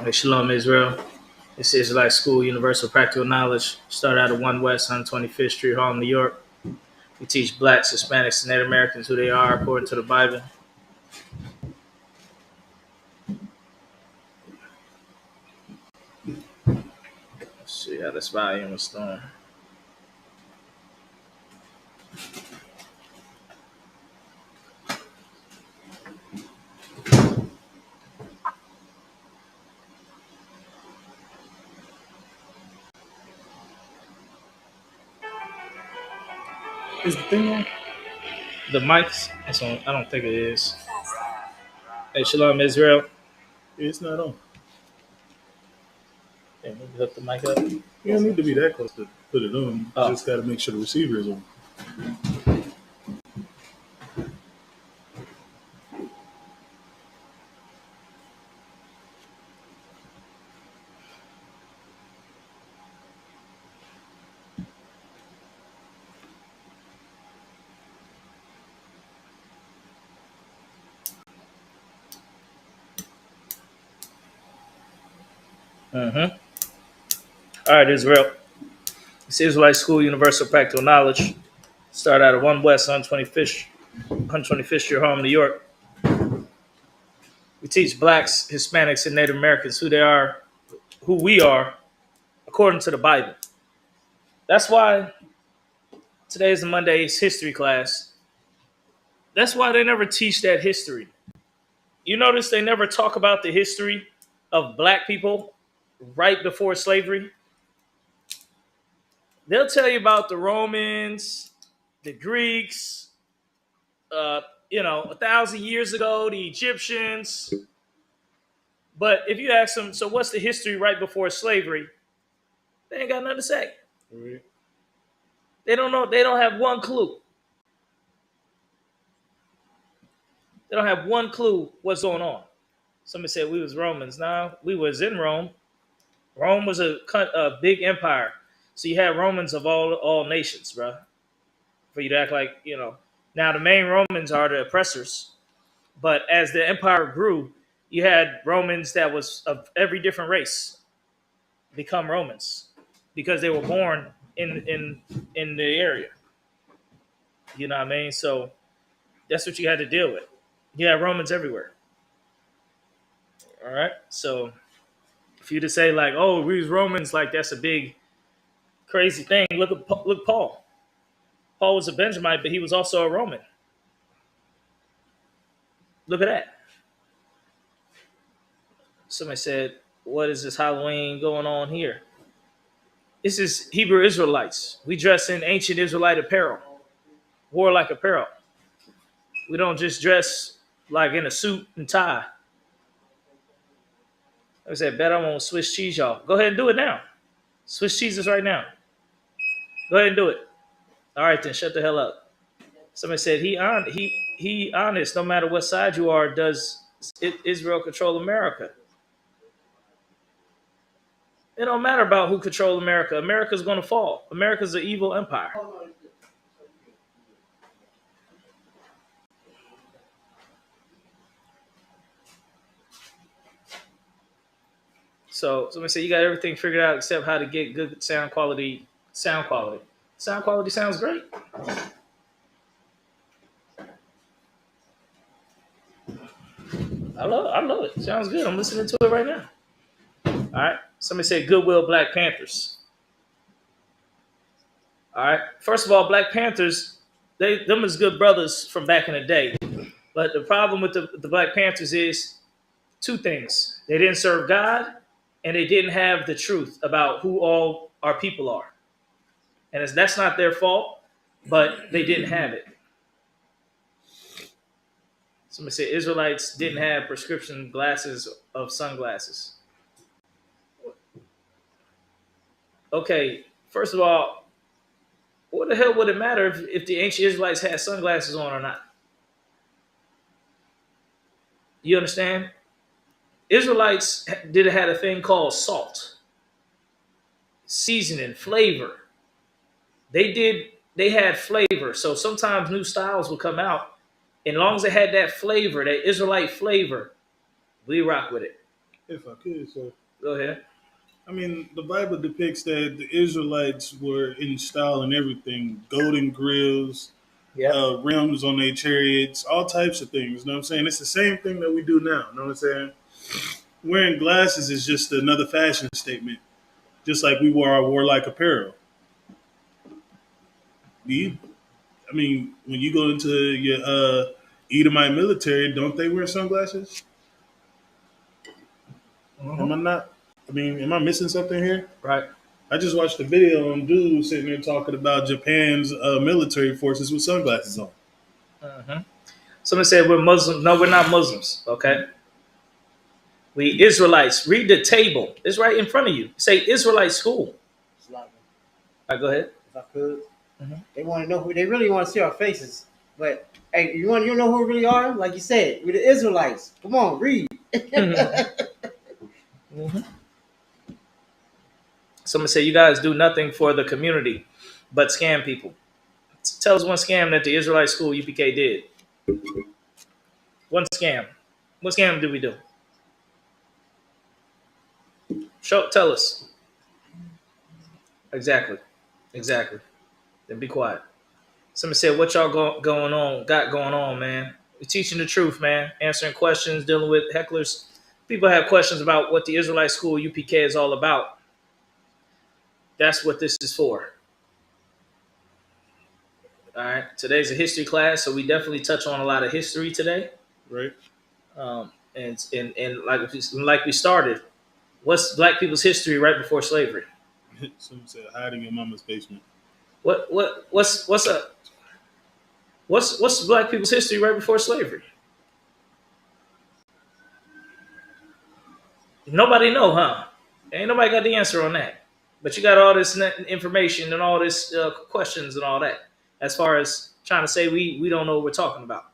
Hey, Shalom, Israel. It's Israelite School, Universal Practical Knowledge. Start out at 1 West 125th Street, Harlem, New York. We teach blacks, Hispanics, and Native Americans who they are according to the Bible. Let's see how this volume is doing. Is the thing on? The mics, it's on. I don't think it is. Hey, Shalom, Israel. It's not on. Hey, maybe hook the mic up. You don't need to be that close to put it on. You Oh. just got to make sure the receiver is on. All right, Israel. It's Israelite School, Universal Practical Knowledge. Start out at 1 West 125th Street, Harlem, New York. We teach blacks, Hispanics, and Native Americans who they are, who we are, according to the Bible. That's why today is the Monday's history class. That's why they never teach that history. You notice they never talk about the history of black people right before slavery. They'll tell you about the Romans, the Greeks, 1,000 years ago, the Egyptians. But if you ask them, so what's the history right before slavery? They ain't got nothing to say. Right. They don't know. They don't have one clue. They don't have one clue what's going on. Somebody said we was Romans. Now we was in Rome. Rome was a big empire. So you had Romans of all nations, bro. For you to act like, Now the main Romans are the oppressors. But as the empire grew, you had Romans that was of every different race become Romans because they were born in the area. You know what I mean? So that's what you had to deal with. You had Romans everywhere. All right. So for you to say like, "Oh, we was Romans," like that's a big crazy thing. Look Paul. Paul was a Benjamite, but he was also a Roman. Look at that. Somebody said, "What is this Halloween going on here?" This is Hebrew Israelites. We dress in ancient Israelite apparel, warlike apparel. We don't just dress like in a suit and tie. I said, bet I won't Swiss cheese y'all. Go ahead and do it now. Swiss cheeses right now. Go ahead and do it. All right, then shut the hell up. Somebody said he honest. No matter what side you are, does Israel control America? It don't matter about who controls America. America's going to fall. America's an evil empire. So somebody said you got everything figured out except how to get good sound quality. Sound quality sounds great. I love it. Sounds good. I'm listening to it right now. All right. Somebody said Goodwill Black Panthers. All right. First of all, Black Panthers, them is good brothers from back in the day. But the problem with the Black Panthers is two things. They didn't serve God, and they didn't have the truth about who all our people are. And that's not their fault, but they didn't have it. Somebody said Israelites didn't have prescription glasses of sunglasses. Okay, first of all, what the hell would it matter if the ancient Israelites had sunglasses on or not? You understand? Israelites had a thing called salt, seasoning, flavor. They had flavor. So sometimes new styles would come out. And as long as they had that flavor, that Israelite flavor, we rock with it. If I could, so Go ahead. I mean, the Bible depicts that the Israelites were in style and everything, golden grills, Yep. rims on their chariots, all types of things. You know what I'm saying? It's the same thing that we do now. You know what I'm saying? Wearing glasses is just another fashion statement, just like we wore our warlike apparel. You, I mean, when you go into your Edomite military, don't they wear sunglasses? Am I Hmm. not? I mean, am I missing something here? Right. I just watched a video on dude sitting there talking about Japan's military forces with sunglasses on. Hmm. Somebody said we're Muslims. No, we're not Muslims. Okay. We Israelites. Read the table. It's right in front of you. Say Israelite School. It's like, All right, go ahead. if I could, Hmm. they want to know who. They really want to see our faces. But hey, you know who we really are? Like you said, we're the Israelites. Come on, read. Hmm. Somebody said you guys do nothing for the community but scam people. Tell us one scam that the Israelite School UPK did. One scam. What scam did we do? Show. Tell us. Exactly. Exactly. Then be quiet. Somebody said, "What y'all going on? Got going on, man? We're teaching the truth, man. Answering questions, dealing with hecklers. People have questions about what the Israelite School UPK is all about. That's what this is for. All right. Today's a history class, so we definitely touch on a lot of history today. Right? And like we started, what's Black people's history right before slavery? Someone said hiding in mama's basement. What's Black people's history right before slavery? Nobody know, huh? Ain't nobody got the answer on that. But you got all this information and all this questions and all that. As far as trying to say we don't know what we're talking about.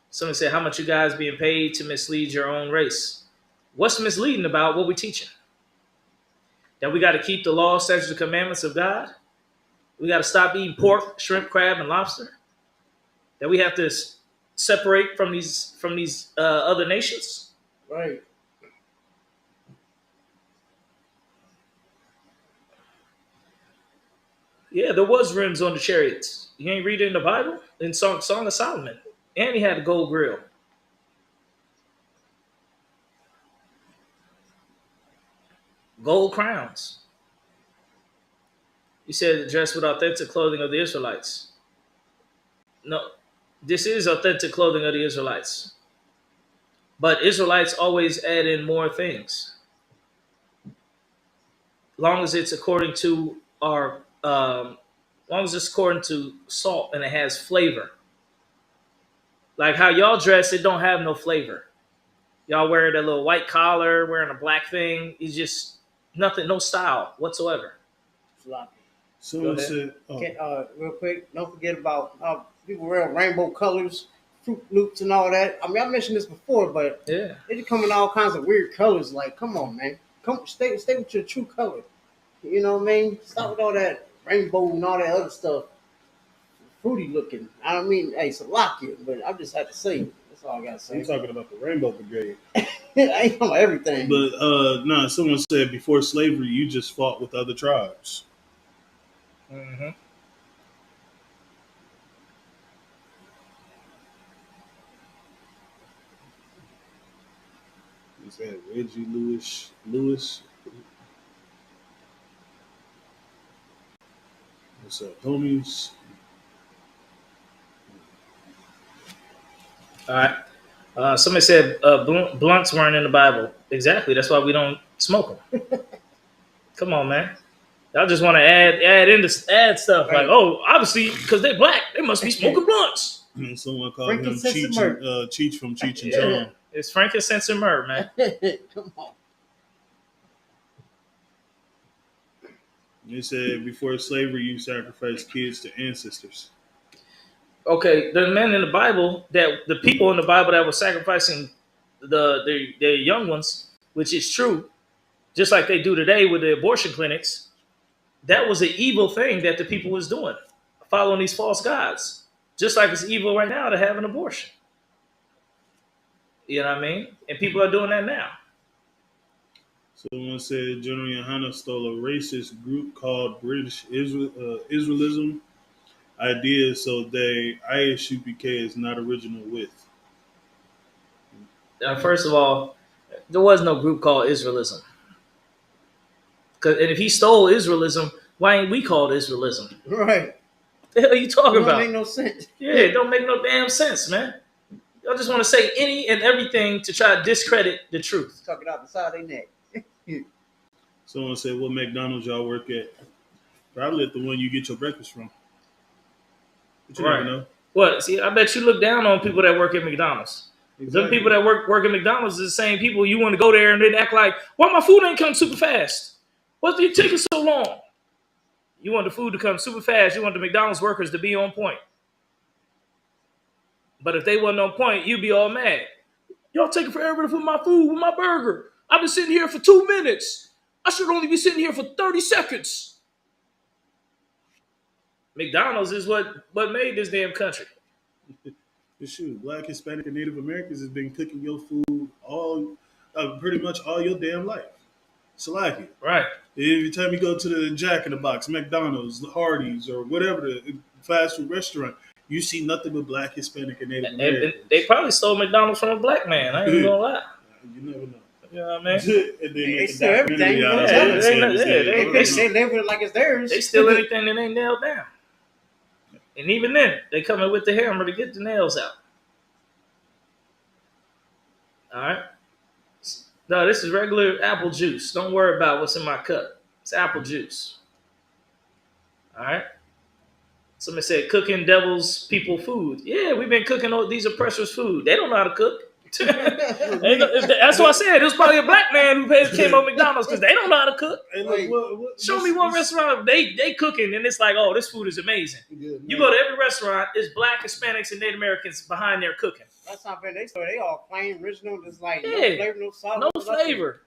Someone said, how much you guys being paid to mislead your own race? What's misleading about what we're teaching? That we got to keep the law, statutes, and commandments of God. We got to stop eating pork, shrimp, crab, and lobster. That we have to separate from these other nations. Right. Yeah, there was rims on the chariots. You ain't read it in the Bible? In Song of Solomon. And he had a gold grill. Gold crowns. He said dressed with authentic clothing of the Israelites. No, this is authentic clothing of the Israelites. But Israelites always add in more things. Long as it's according to our long as it's according to salt and it has flavor. Like how y'all dress, it don't have no flavor. Y'all wear that little white collar, wearing a black thing. It's just nothing, no style whatsoever. Sloppy. Go Someone ahead. said, "Oh, Real quick, don't forget about how people wear rainbow colors, Fruit Loops, and all that. I mean, I mentioned this before, but Yeah. they just come in all kinds of weird colors. Like, come on, man, come stay with your true color. You know what I mean? Stop with all that rainbow and all that other stuff. Fruity looking. I don't mean, hey, Salakia, but I just had to say it. That's all I gotta I'm say. talking about the Rainbow Brigade." I ain't talking about everything. But no, someone said before slavery, you just fought with other tribes. Hmm. He said Reggie Lewis. What's up, homies? All right. Somebody said blunts weren't in the Bible. Exactly. That's why we don't smoke them. Come on, man. Y'all just want to add stuff like, Right. oh, obviously because they're black, they must be smoking blunts. And someone called him Frankincense and myrrh. Cheech from Cheech and Yeah, Chong. it's frankincense and myrrh, man. Come on. They said before slavery, you sacrificed kids to ancestors. Okay, the men in the Bible that the people in the Bible that were sacrificing their young ones, which is true, just like they do today with the abortion clinics. That was an evil thing that the people was doing, following these false gods. Just like it's evil right now to have an abortion. You know what I mean? And people are doing that now. Someone said General Yohana stole a racist group called British Israelism ideas, so they ISUPK is not original with. First of all, there was no group called Israelism. And if he stole Israelism, why ain't we called Israelism? Right. The hell are you It talking don't about? make no sense. Yeah, it don't make no damn sense, man. Y'all just want to say any and everything to try to discredit the truth. Talking out the side of their neck. Someone said, "What McDonald's y'all work at?" Probably at the one you get your breakfast from. But you never Right. know. What? See, I bet you look down on people that work at McDonald's. Them people that work at McDonald's is the same people you want to go there and they act like, why my food ain't come super fast? What's it taking so long? You want the food to come super fast. You want the McDonald's workers to be on point. But if they wasn't on point, you'd be all mad. Y'all taking forever for my food with my burger. I've been sitting here for 2 minutes. I should only be sitting here for 30 seconds. McDonald's is what made this damn country. Shoot, Black, Hispanic, and Native Americans has been cooking your food all, pretty much all your damn life. Salaki. Right. Every time you go to the Jack in the Box, McDonald's, the Hardee's, or whatever the fast food restaurant, you see nothing but Black, Hispanic, and Native Americans. And they probably stole McDonald's from a black man. I ain't gonna lie. You never know. You know what I mean? And then They make a steal everything, documentary out of yeah, it and say they- it was yeah, there. they- No, They no. live it like it's theirs. They steal anything that ain't nailed down. And even then, they come in with the hammer to get the nails out. All right? No, this is regular apple juice. Don't worry about what's in my cup. It's apple juice. All right? Somebody said cooking devils people food. Yeah, we've been cooking all these oppressors' food. They don't know how to cook. That's why I said it was probably a black man who came up McDonald's because they don't know how to cook. Hey, look, Show me one restaurant they cooking and it's like, oh, this food is amazing. You go to every restaurant, it's black, Hispanics, and Native Americans behind there cooking. That's not bad. They all plain original, just like no Yeah. flavor, no salt, No nothing. flavor.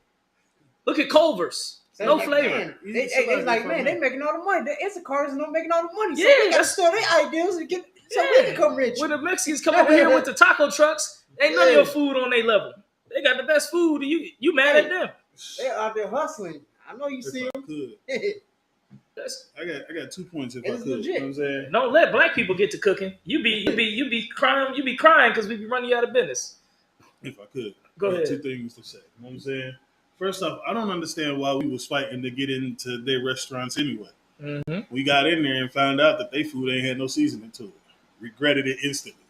Look at Culver's. So No like, flavor. Man, they like, man, they making all the money. The Instacars and them making all the money. So Yeah, they got to that's- steal their ideas and get so we can become rich. When the Mexicans come over here with the taco trucks, ain't none of your food on their level. They got the best food. And you mad at them? They out there hustling. I know you If see I could. them. I got 2 points if It's I could. legit. You know what I'm saying? Don't let black people get to cooking. You be crying because we be running you out of business. If I could. Go I got ahead. 2 things to say. You know what I'm saying? First off, I don't understand why we was fighting to get into their restaurants anyway. Mm-hmm. We got in there and found out that their food ain't had no seasoning to it. Regretted it instantly.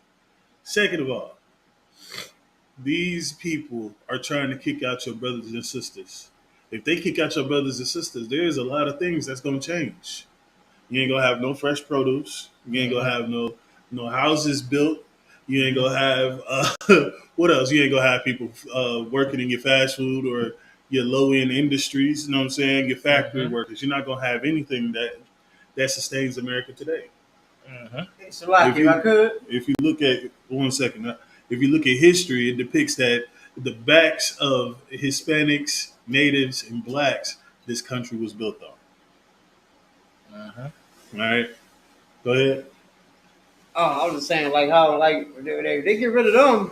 Second of all, these people are trying to kick out your brothers and sisters. If they kick out your brothers and sisters, there's a lot of things that's going to change. You ain't going to have no fresh produce. You ain't going to have no houses built. You ain't going to have, what else? You ain't going to have people working in your fast food or your low-end industries, you know what I'm saying? Your factory workers. You're not going to have anything that sustains America today. Mm-hmm. So like, if I could. If you look at, 1 second, if you look at history, it depicts that the backs of Hispanics, natives, and blacks, this country was built on. Uh-huh. All right? Go ahead. Oh, I was just saying, like how, like they get rid of them.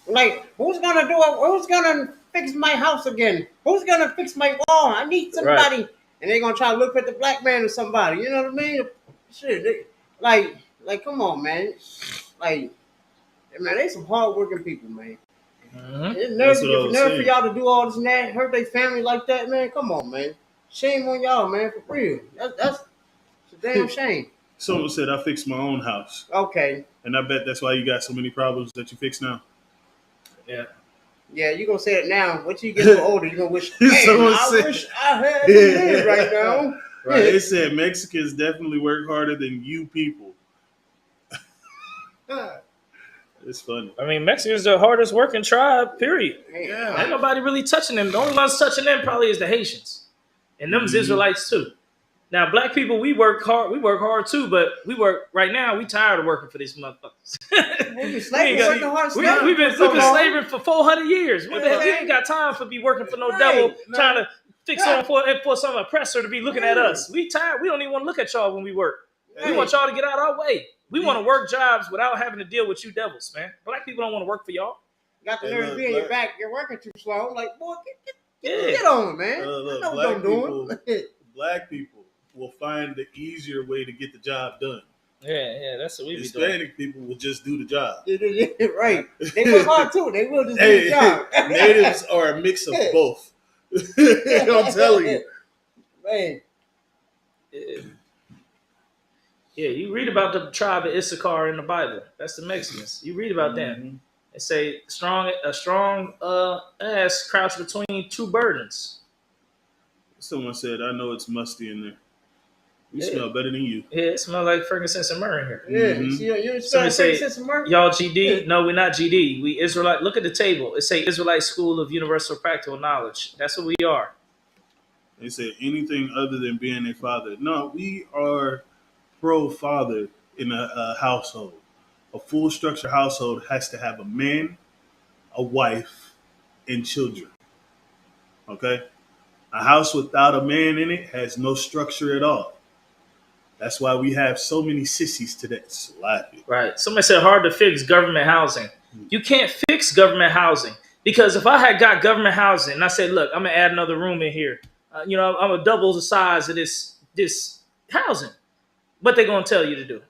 Like, who's gonna do it? Who's gonna fix my house again? Who's gonna fix my wall? I need somebody. Right. And they're gonna try to look at the black man or somebody. You know what I mean? Shit, like, come on, man. Like, man, they some hardworking people, man. Mm-hmm. It's That's what I was never for saying. y'all to do all this and that, hurt their family like that, man. Come on, man. Shame on y'all, man, for real. That's a damn shame. Someone said I fixed my own house. Okay. And I bet that's why you got so many problems that you fix now. Yeah. Yeah, you gonna say it now. Once you get a little older, you gonna wish, man, Someone I said- wish I had this right now. Right? They said Mexicans definitely work harder than you people. It's funny. I mean, Mexicans are the hardest working tribe, period. Yeah. Ain't nobody really touching them. The only ones touching them probably is the Haitians. And them's Israelites too. Now, black people, we work hard too, but right now, we tired of working for these motherfuckers. We've been slaving for 400 years. What the hell? We ain't got time for be working for no devil trying to fix on for some oppressor to be looking at us. We tired. We don't even want to look at y'all when we work. We want y'all to get out of our way. We want to work jobs without having to deal with you devils, man. Black people don't want to work for y'all. got the Hey, nerve to look, be in your black, back. You're working too slow. I'm like, boy, Yeah, get on, man. I look, know what I'm doing. black people will find the easier way to get the job done. yeah. That's what we be doing. Hispanic people will just do the job. Right. They work hard too. They will just do the Hey, job. natives are a mix of both. I'm telling you. Man. Yeah. Yeah, you read about the tribe of Issachar in the Bible. That's the Mexicans. You read about them. Mhm. They say a strong ass crouched between two burdens. Someone said, "I know it's musty in there. We Yeah, smell better than you." yeah, it smells like frankincense and myrrh in here. Yeah. You see, Mm-hmm. you Somebody expect say, sense of murder? y'all GD? No, we're not GD. We Israelite. Look at the table. It say Israelite School of Universal Practical Knowledge. That's what we are. They said anything other than being a father. No, we are pro father in a household. A full structure household has to have a man, a wife, and children. Okay? A house without a man in it has no structure at all. That's why we have so many sissies today. It's a lot of people. Right. Somebody said hard to fix government housing. You can't fix government housing because if I had got government housing and I said, look, I'm gonna add another room in here, I'm gonna double the size of this housing. What they gonna tell you to do?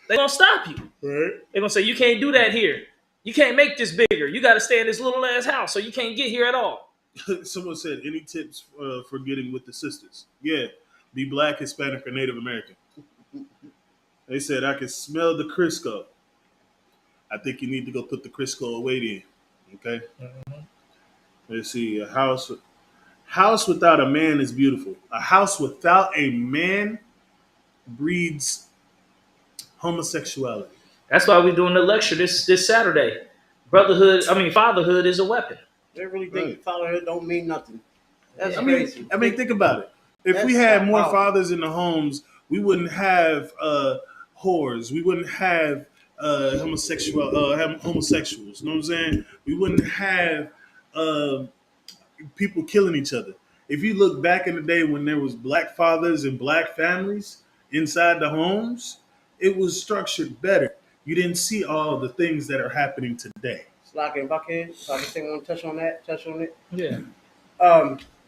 They gonna stop you. Right? They're gonna say you can't do that here. You can't make this bigger. You got to stay in this little ass house, so you can't get here at all. Someone said, any tips for getting with the sisters? Yeah, be black, Hispanic, or Native American. They said, I can smell the Crisco. I think you need to go put the Crisco away then. Okay? Mm-hmm. Let's see. A house without a man is beautiful. A house without a man breeds homosexuality. That's why we're doing the lecture this Saturday. Fatherhood is a weapon. They really think Right. fatherhood don't mean nothing. That's Yeah. crazy. I mean, think about it. If we That's had more diabolical. fathers in the homes, we wouldn't have whores. We wouldn't have homosexuals. You know what I'm saying? We wouldn't have uh, people killing each other. If you look back in the day when there was black fathers and black families inside the homes, it was structured better. You didn't see all the things that are happening today. It's like if I can say one touch on it. Yeah.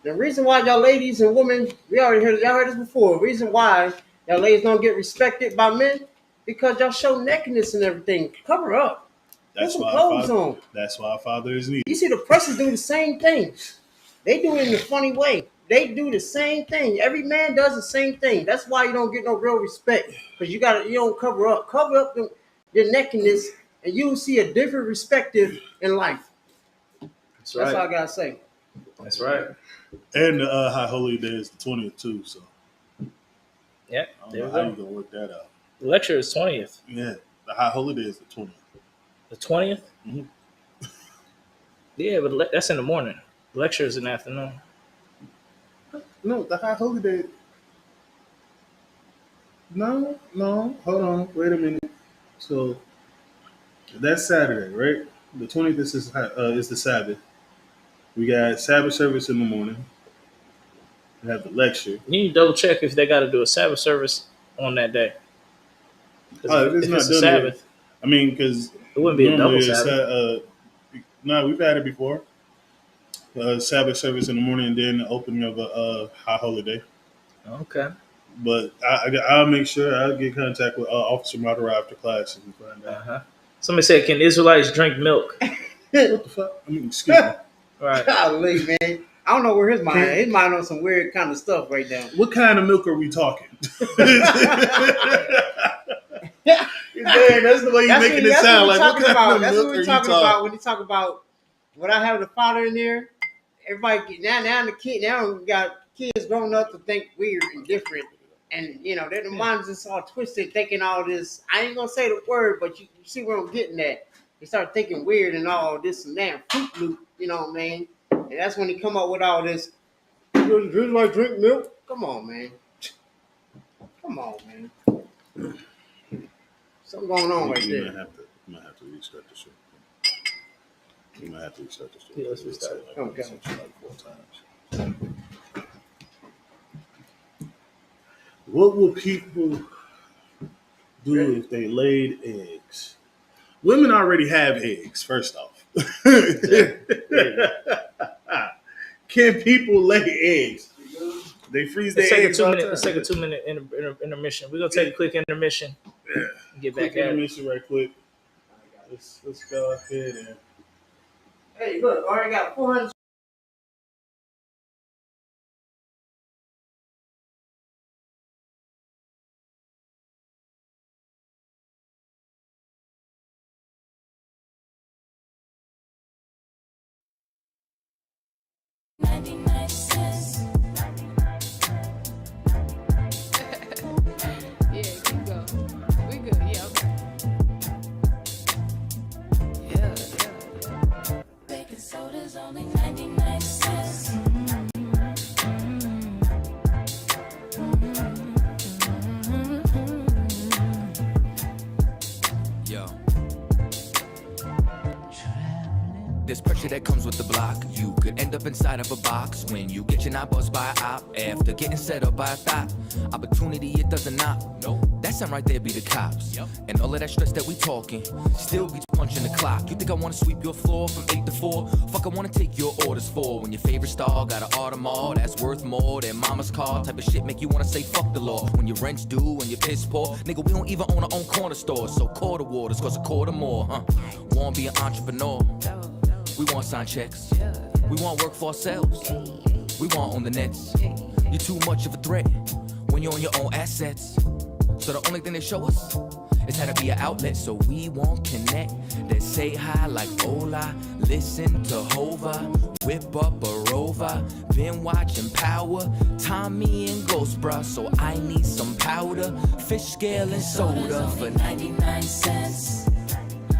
The reason why y'all ladies and women, y'all heard this before. The reason why y'all ladies don't get respected by men because y'all show nakedness and everything. Cover up. Put That's some why clothes on. That's why a father is needed. You see the presses do the same thing. They do it in a funny way. They do the same thing. Every man does the same thing. That's why you don't get no real respect because you don't cover up. Cover up your nakedness, and you'll see a different perspective in life. That's That's all I right. gotta say. That's right. And the High Holy Day is the 20th too, so Yeah. I don't There know we how you go. gonna work that out. The lecture is 20th. Yeah, the High Holy Day is the 20th. The 20th. Mhm. Yeah, but that's in the morning. The lecture is in the afternoon. No, the High Holy Day. No, hold on, wait a minute. So that's Saturday, right? The 20th is the Sabbath. We got Sabbath service in the morning. We have the lecture. You need to double check if they got to do a Sabbath service on that day. Because Oh, it's if not it's a done yet. Sabbath, I mean, because it wouldn't be a double normally it's Sabbath. no, we've had it before. Sabbath service in the morning and then the opening of a high holiday. Okay. But I'll make sure I'll get contact with Officer Madara after class and find out. Uh-huh. Somebody said, can Israelites drink milk? What the fuck? I mean, excuse me. Right. Golly, man. I don't know where his mind is. His mind on some weird kind of stuff right now. What kind of milk are we talking? Man, that's the way you're making it sound. Like, what kind of That's milk what are we're you talking about talking? when you talk about when I have the father in there. Everybody now the kid now we got kids growing up to think weird and different, and their minds just all twisted, thinking all this. I ain't gonna say the word, but you see where I'm getting at. They start thinking weird and all this and that, Fruit Loop, you know what I mean? And that's when they come up with all this. You like drink milk? Come on, man. Come on, man. Something going on right You there. might have to restart the show. You might have to restart the show. Yeah, let's restart it. Okay. Like 4 times. What will people do if they laid eggs? Women already have eggs, first off. Exactly. There you go. Can people lay eggs? They freeze their eggs all the time. Let's take a 2 minute intermission. We're gonna take a quick intermission Yeah. and get Quick back at it. intermission right quick. Let's go ahead and Hey, look, already got 400. Yeah, keep going. We good. Yeah, okay. Yeah. Baking soda's only 99 cents. Yo. There's pressure that comes with the block. You could end up inside of a box when you get your knob buzzed by a op after getting set up by a thought. Opportunity, it doesn't knock. No, that sound right there be the cops. Yep. And all of that stress that we talking still beats punching the clock. You think I wanna sweep your floor from 8 to 4? Fuck, I wanna take your orders for when your favorite star got an Audemars that's worth more than mama's car. Type of shit make you wanna say fuck the law. When your rent's due and your piss poor, nigga, we don't even own our own corner store. So quarter waters cost a quarter more, huh? Wanna be an entrepreneur? We want sign checks. We want work for ourselves. We want own the nets. You're too much of a threat when you're on your own assets. So the only thing they show us is how to be an outlet. So we won't connect. They say hi like hola. Listen to Hova. Whip up a Rover. Been watching Power. Tommy and Ghost bruh. So I need some powder. Fish scale and soda for 99 cents.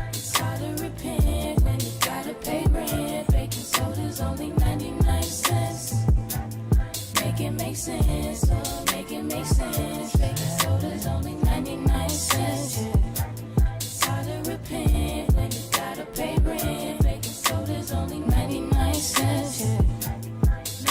It's hard to repent when you gotta pay rent. Baking soda's only 99 cents. Make it make sense, oh, make it make sense. Baking soda's only 99 cents. It's hard to repent when you gotta pay rent. Baking soda's only 99 cents.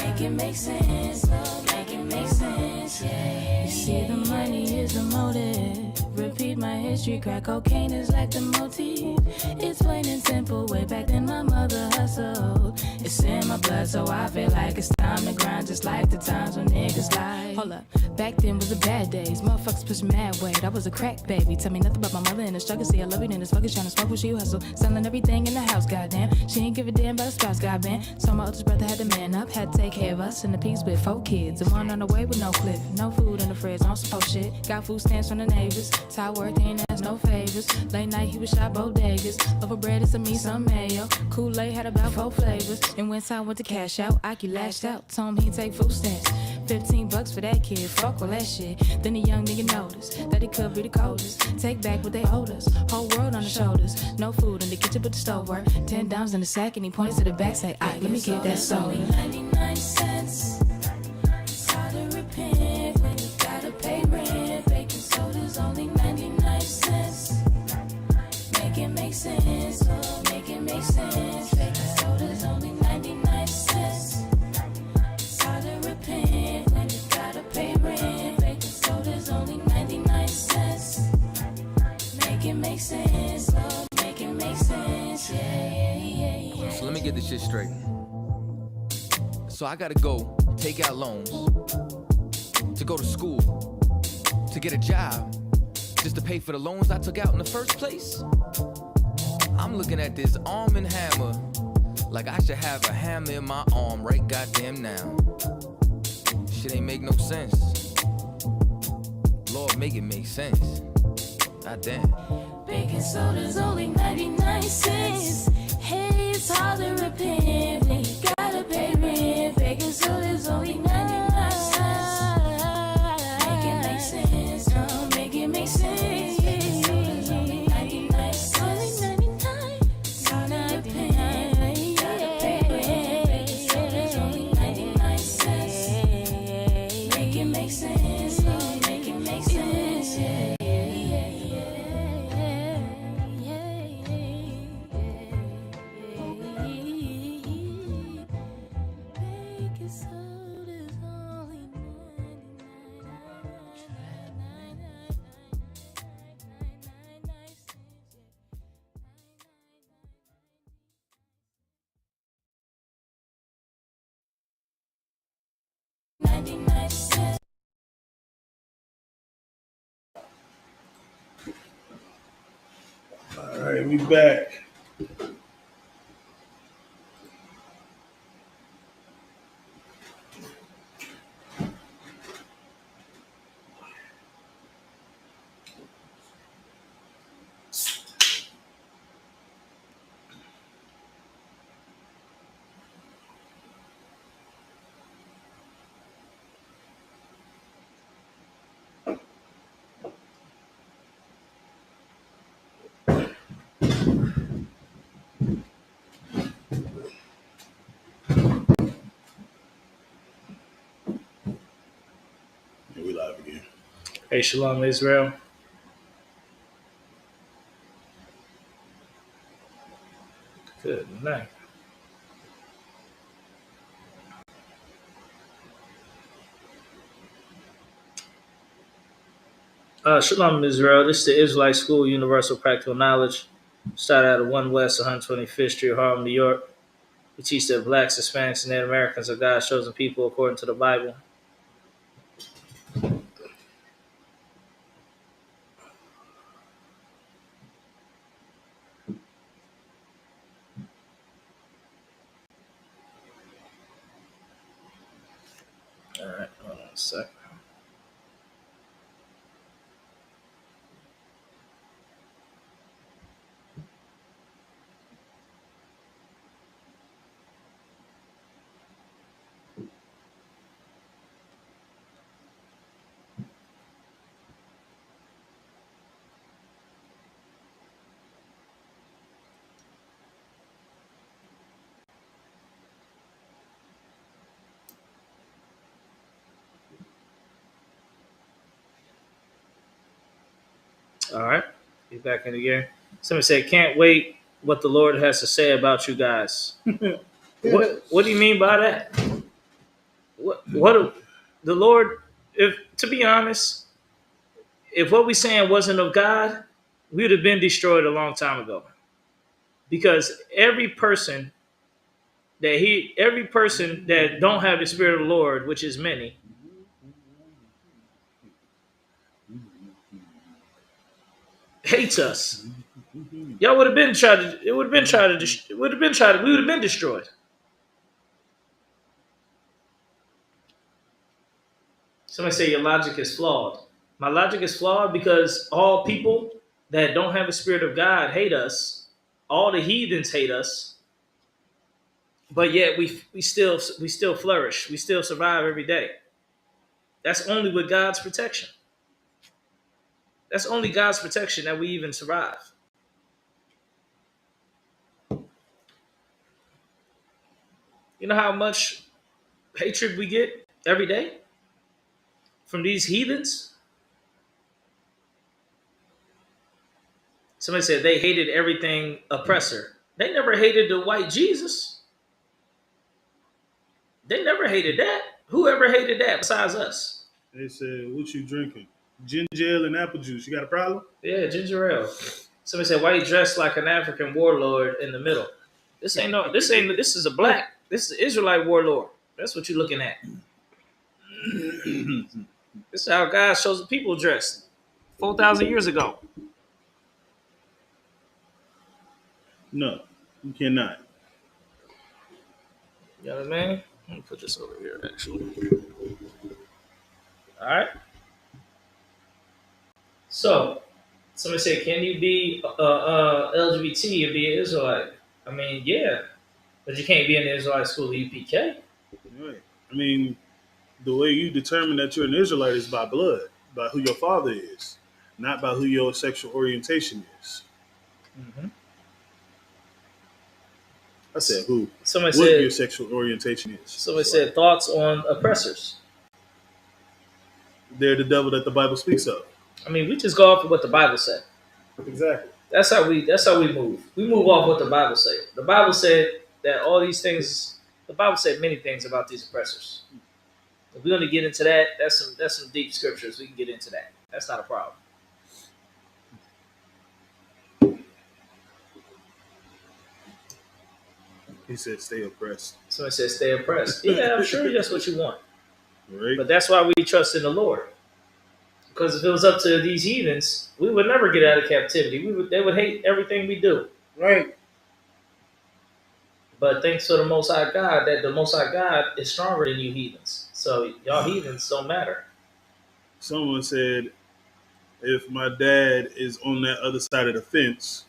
Make it make sense, oh, make it make sense. Yeah. You see, the money is the motive. Repeat my history, crack cocaine is like the motif. It's plain and simple, way back then my mother hustled. It's in my blood, so I feel like it's time to grind, just like the times when niggas lied. Hold up, back then was the bad days, motherfuckers push mad weight. I was a crack baby, tell me nothing about my mother and the struggle. See, I love you in this fuckers trying to smoke when she hustle. Selling everything in the house, goddamn. She ain't give a damn about a spouse, goddamn. So my oldest brother had to man up, had to take care of us and the piece with 4 kids. And one on the way with no clip, no food in the fridge, on some shit. Got food stamps from the neighbors. Ty worked, he ain't ask no favors. Late night, he was shot bodegas. Over bread, it's a me, some mayo. Kool-Aid had about 4 flavors. And when time went to cash out, Aki lashed out. Told him he'd take food stamps. $15 for that kid, fuck all that shit. Then the young nigga noticed that he could be the coldest. Take back what they owed us. Whole world on the shoulders. No food in the kitchen but the stove work. $10 in the sack and he pointed to the back, say, aight, let me get that soda. 99 cents. It's hard to repent when you gotta pay rent. Baking soda's only 99 cents. Make it make sense, oh, make it make sense. Baking soda's only 99 cents. It's hard to repent when you gotta pay rent. Baking soda's only 99 cents. Make it make sense, oh, make it make sense. Yeah. So let me get this shit straight. So I gotta go take out loans to go to school, to get a job, just to pay for the loans I took out in the first place. I'm looking at this arm and hammer like I should have a hammer in my arm right goddamn now. Shit ain't make no sense. Lord, make it make sense. Goddamn. Baking soda's only 99 cents. Hey, it's hard to repent when you gotta pay rent. Baking soda's only 99 cents. Make it make sense, oh, make it make sense. Baking soda's only 99 cents. Only 99. It's hard to repent when you gotta pay rent. Baking soda's only 99 cents. Make it make sense, oh, make it make sense. Yeah. All right, we back. And we live again. Hey, Shalom Israel. Good night. Shalom Israel. This is the Israelite School of Universal Practical Knowledge. Started out of 1 West 125th Street, Harlem, New York. We teach that blacks, Hispanics, and Native Americans are God's chosen people according to the Bible. All right, hold on a sec. All right, be back in again. Somebody said, "Can't wait what the Lord has to say about you guys." What do you mean by that? What the Lord? If to be honest, if what we saying wasn't of God, we would have been destroyed a long time ago. Because every person that don't have the Spirit of the Lord, which is many, hates us. Y'all would have been tried to. It would have been tried to. It would have been tried to. We would have been destroyed. Somebody say your logic is flawed. My logic is flawed because all people that don't have the Spirit of God hate us. All the heathens hate us, but yet we still flourish. We still survive every day. That's only with God's protection. That's only God's protection that we even survive. You know how much hatred we get every day from these heathens? Somebody said they hated everything oppressor. They never hated the white Jesus. They never hated that. Who ever hated that besides us? They said, "What you drinking? Ginger ale and apple juice. You got a problem?" Yeah, ginger ale. Somebody said, "Why you dressed like an African warlord in the middle?" This is a black. This is an Israelite warlord. That's what you're looking at. This is how God shows the people dressed 4,000 years ago. No, you cannot. You know what I mean? Let me put this over here, actually. All right. So, somebody said, "Can you be LGBT and be an Israelite?" I mean, yeah, but you can't be in the Israelite School of UPK. Right. I mean, the way you determine that you're an Israelite is by blood, by who your father is, not by who your sexual orientation is. Mm-hmm. I said who? Somebody what said your sexual orientation is. Somebody said thoughts on oppressors. They're the devil that the Bible speaks of. I mean, we just go off of what the Bible said. Exactly. That's how we move. We move off what the Bible said. The Bible said that all these things. The Bible said many things about these oppressors. If we're going to get into that, that's some deep scriptures. We can get into that. That's not a problem. He said, "Stay oppressed." Somebody said, "Stay oppressed." Yeah, I'm sure that's what you want. Right. But that's why we trust in the Lord. Because if it was up to these heathens, we would never get out of captivity. They would hate everything we do. Right. But thanks to the Most High God, that the Most High God is stronger than you heathens. So y'all heathens don't matter. Someone said, if my dad is on that other side of the fence,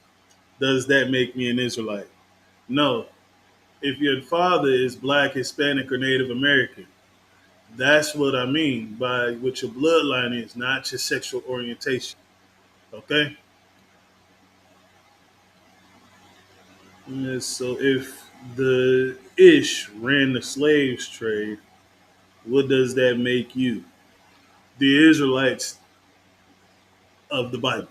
does that make me an Israelite? No. If your father is black, Hispanic, or Native American, that's what I mean by what your bloodline is, not your sexual orientation. Okay? Yes, so if the Ish ran the slaves trade, what does that make you? The Israelites of the Bible.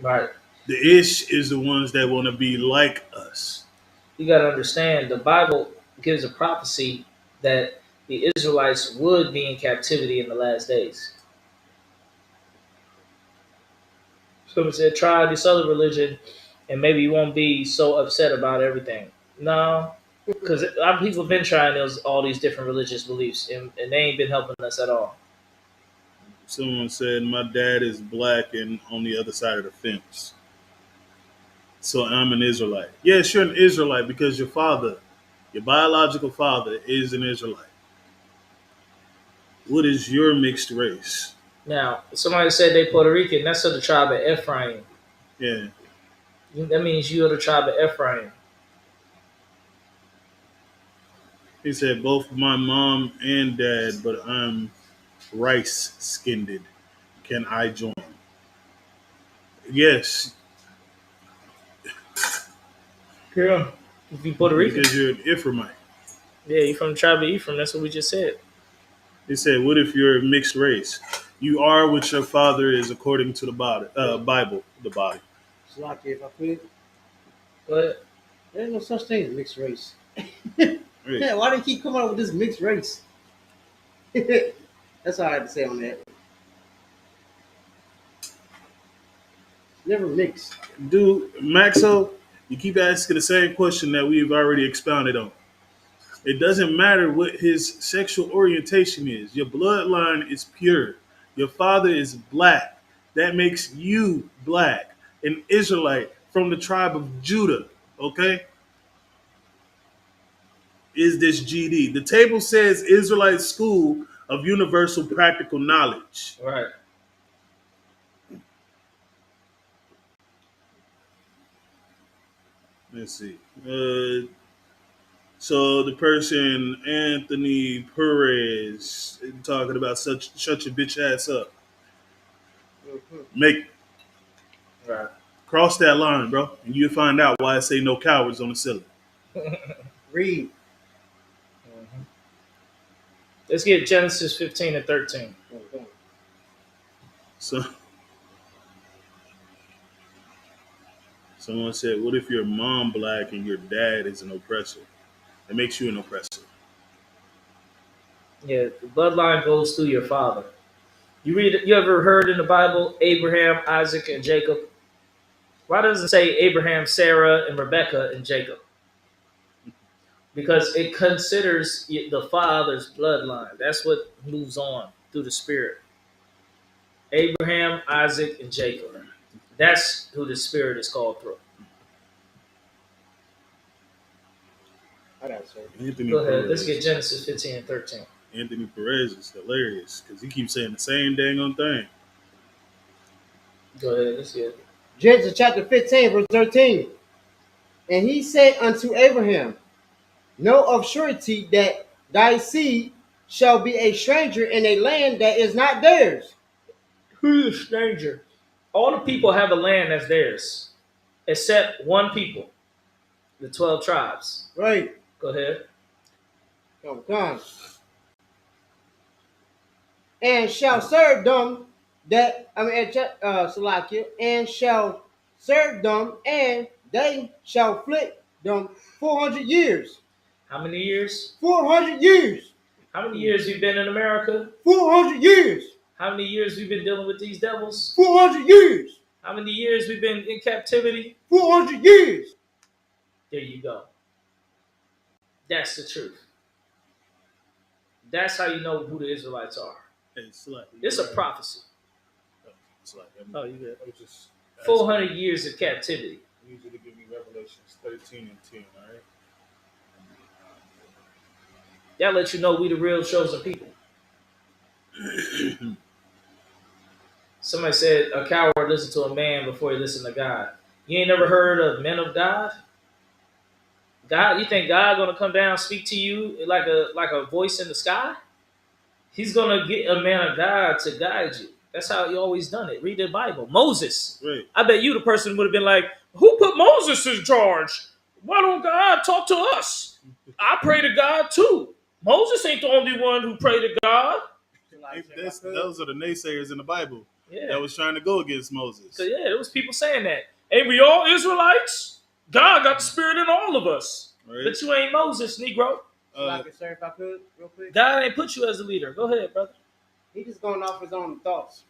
Right. The Ish is the ones that want to be like us. You got to understand the Bible gives a prophecy that the Israelites would be in captivity in the last days. Someone said, try this other religion and maybe you won't be so upset about everything. No, because people have been trying all these different religious beliefs and they ain't been helping us at all. Someone said, my dad is black and on the other side of the fence. So I'm an Israelite. Yes, you're an Israelite because your father, your biological father, is an Israelite. What is your mixed race? Now, somebody said they Puerto Rican. That's of the tribe of Ephraim. Yeah. That means you're the tribe of Ephraim. He said, both my mom and dad, but I'm rice skinned. Can I join? Yes, Yeah. If you Puerto Rican. because you're an Ephraimite. Yeah, you from the tribe of Ephraim. That's what we just said. He said, what if you're a mixed race? You are what your father is according to the Bible, the body. It's like if I could, But there ain't no such thing as mixed race. Right. Yeah, why do you keep coming up with this mixed race? That's all I had to say on that. Never mixed. Dude, Maxo, you keep asking the same question that we've already expounded on. It doesn't matter what his sexual orientation is. Your bloodline is pure. Your father is black. That makes you black, an Israelite from the tribe of Judah. Okay? Is this GD? The table says Israelite School of Universal Practical Knowledge. right. Let's see. So the person Anthony Perez talking about shut your bitch ass up. Mm-hmm. Make Right. cross that line, bro, and you'll find out why I say no cowards on the ceiling. Read. Mhm. Let's get Genesis 15 and 13. Okay. So someone said, "What if your mom black and your dad is an oppressor? It makes you an oppressor." Yeah, the bloodline goes through your father. You ever heard in the Bible Abraham, Isaac, and Jacob? Why does it say Abraham, Sarah, and Rebecca and Jacob? Because it considers the father's bloodline. That's what moves on through the spirit. Abraham, Isaac, and Jacob. That's who the spirit is called through. I got it, sir. Anthony Go ahead. Let's get Perez. Genesis 15 and 13. Anthony Perez is hilarious because he keeps saying the same dang on thing. Go ahead. Let's get it. Genesis chapter 15, verse 13. And he said unto Abraham, know of surety that thy seed shall be a stranger in a land that is not theirs. Who's a stranger? All the people have a land that's theirs, except one people, the 12 tribes. Right. Go ahead. Come. And shall serve them Salakia, and shall serve them, and they shall afflict them 400 years. How many years? 400 years. How many years we've been in America? 400 years. How many years we've been dealing with these devils? 400 years. How many years we've been in captivity? 400 years. There you go. That's the truth. That's how you know who the Israelites are. Hey, Slack, It's a prophecy. It's like, Oh, you good. I was just 400 years of captivity. I need you to give me Revelations 13 and 10, all right? That let you know we the real chosen people. Somebody said a coward listen to a man before he listen to God. You ain't never heard of men of God? God, you think God gonna come down and speak to you like a voice in the sky? He's gonna get a man of God to guide you. That's how he always done it. Read the Bible. Moses. Right. I bet you the person would have been like, who put Moses in charge? Why don't God talk to us? I pray to God too. Moses ain't the only one who prayed to God. Those are the naysayers in the Bible Yeah. that was trying to go against Moses. So yeah, there was people saying that. Ain't we all Israelites? God got the spirit in all of us. Right. But you ain't Moses, Negro. Sir, if I could, real quick. God ain't put you as a leader. Go ahead, brother. He just going off his own thoughts.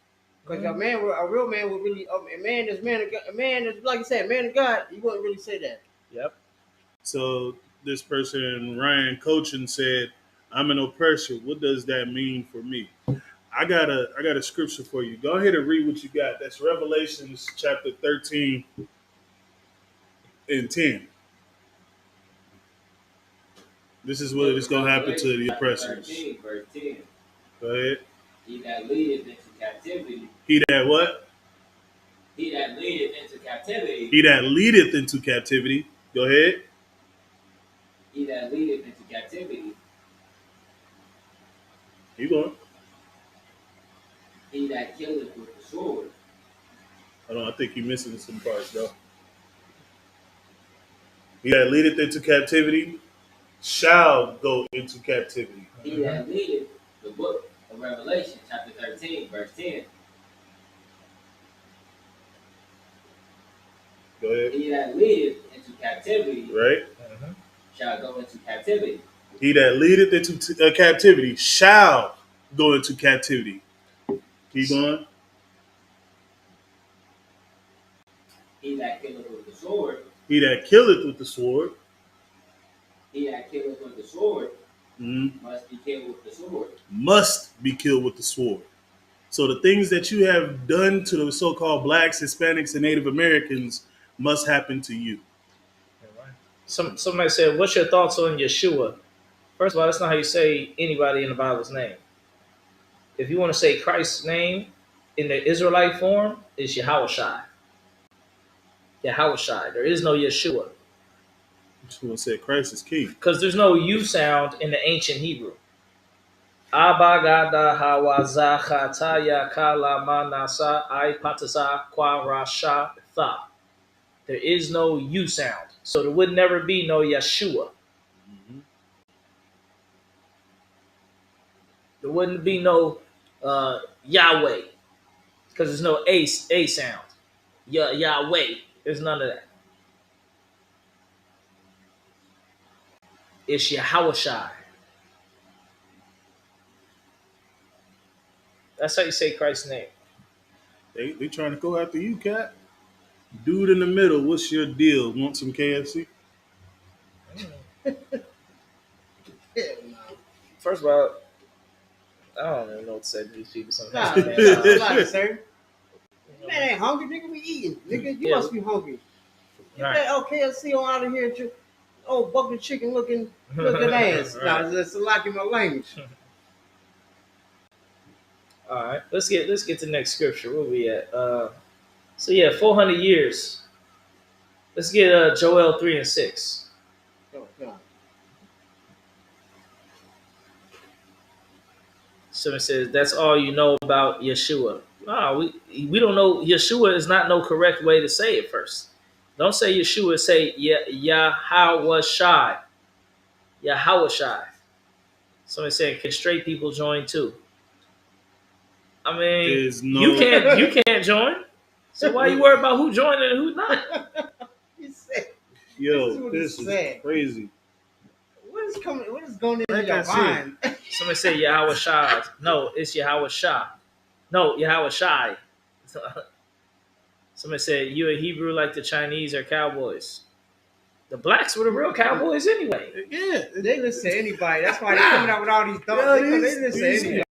Because a real man would really, a man is like you said, man of God. He wouldn't really say that. Yep. So this person, Ryan Cochin, said, "I'm an oppressor. What does that mean for me?" I got a scripture for you. Go ahead and read what you got. That's Revelations chapter 13 and 10. This is what is going to happen to the oppressors. 13, verse 10. Go ahead. He that leadeth into captivity. He that what? He that leadeth into captivity. He that leadeth into captivity. Go ahead. He that leadeth into captivity. Keep going. He that killeth with the sword. Hold on, I think you're missing some parts, bro. He that leadeth into captivity shall go into captivity. He that leadeth, the book of Revelation, chapter 13, verse 10. Go ahead. He that leadeth into captivity, Right? shall go into captivity. He that leadeth into captivity shall go into captivity. Keep going. He that killeth with the sword. He that killeth with the sword. He that killeth with the sword must be killed with the sword. Must be killed with the sword. So the things that you have done to the so-called blacks, Hispanics, and Native Americans must happen to you. Somebody said, what's your thoughts on Yeshua? First of all, that's not how you say anybody in the Bible's name. If you want to say Christ's name in the Israelite form, it's Yahushai. Yahushai. There is no Yeshua. Yeshua said Christ is king. Because there's no U sound in the ancient Hebrew. Abagada hawaza chataya kala manasa I patasa kwarasha tha. There is no U sound. So there would never be no Yeshua. There wouldn't be no Yahweh. Because there's no A sound. Yahweh. There's none of that. It's Yahushai. That's how you say Christ's name. They trying to go after you, cat. Dude in the middle, what's your deal? Want some KFC? First of all, I don't even know what to say to these people Nah, sometimes. man, sir. Man ain't hungry, nigga. We eating, nigga. You Yeah. must be hungry. Get Right. that KFC on out of here. Oh, bucket chicken looking ass. Right. Nah, it's like in my language. All right, let's get to the next scripture. Where we at? So yeah, 400 years. Let's get Joel 3 and 6. Oh, God. Someone says that's all you know about Yeshua. No, we don't know. Yeshua is not no correct way to say it. First, don't say Yeshua. Say Yahawashai. Yahawashai. Somebody saying can straight people join too? I mean, you can't join. So why you worried about who joining and who not? He said, Yo, this is crazy. What is going in Like your I said. mind? Somebody say Yahawashai. No, it's Yahawashai. No, Yahawashai. Somebody said you a Hebrew like the Chinese or cowboys. The blacks were the real cowboys anyway. Yeah, They listen to anybody. That's why they're coming out with all these thoughts. They listen to anybody.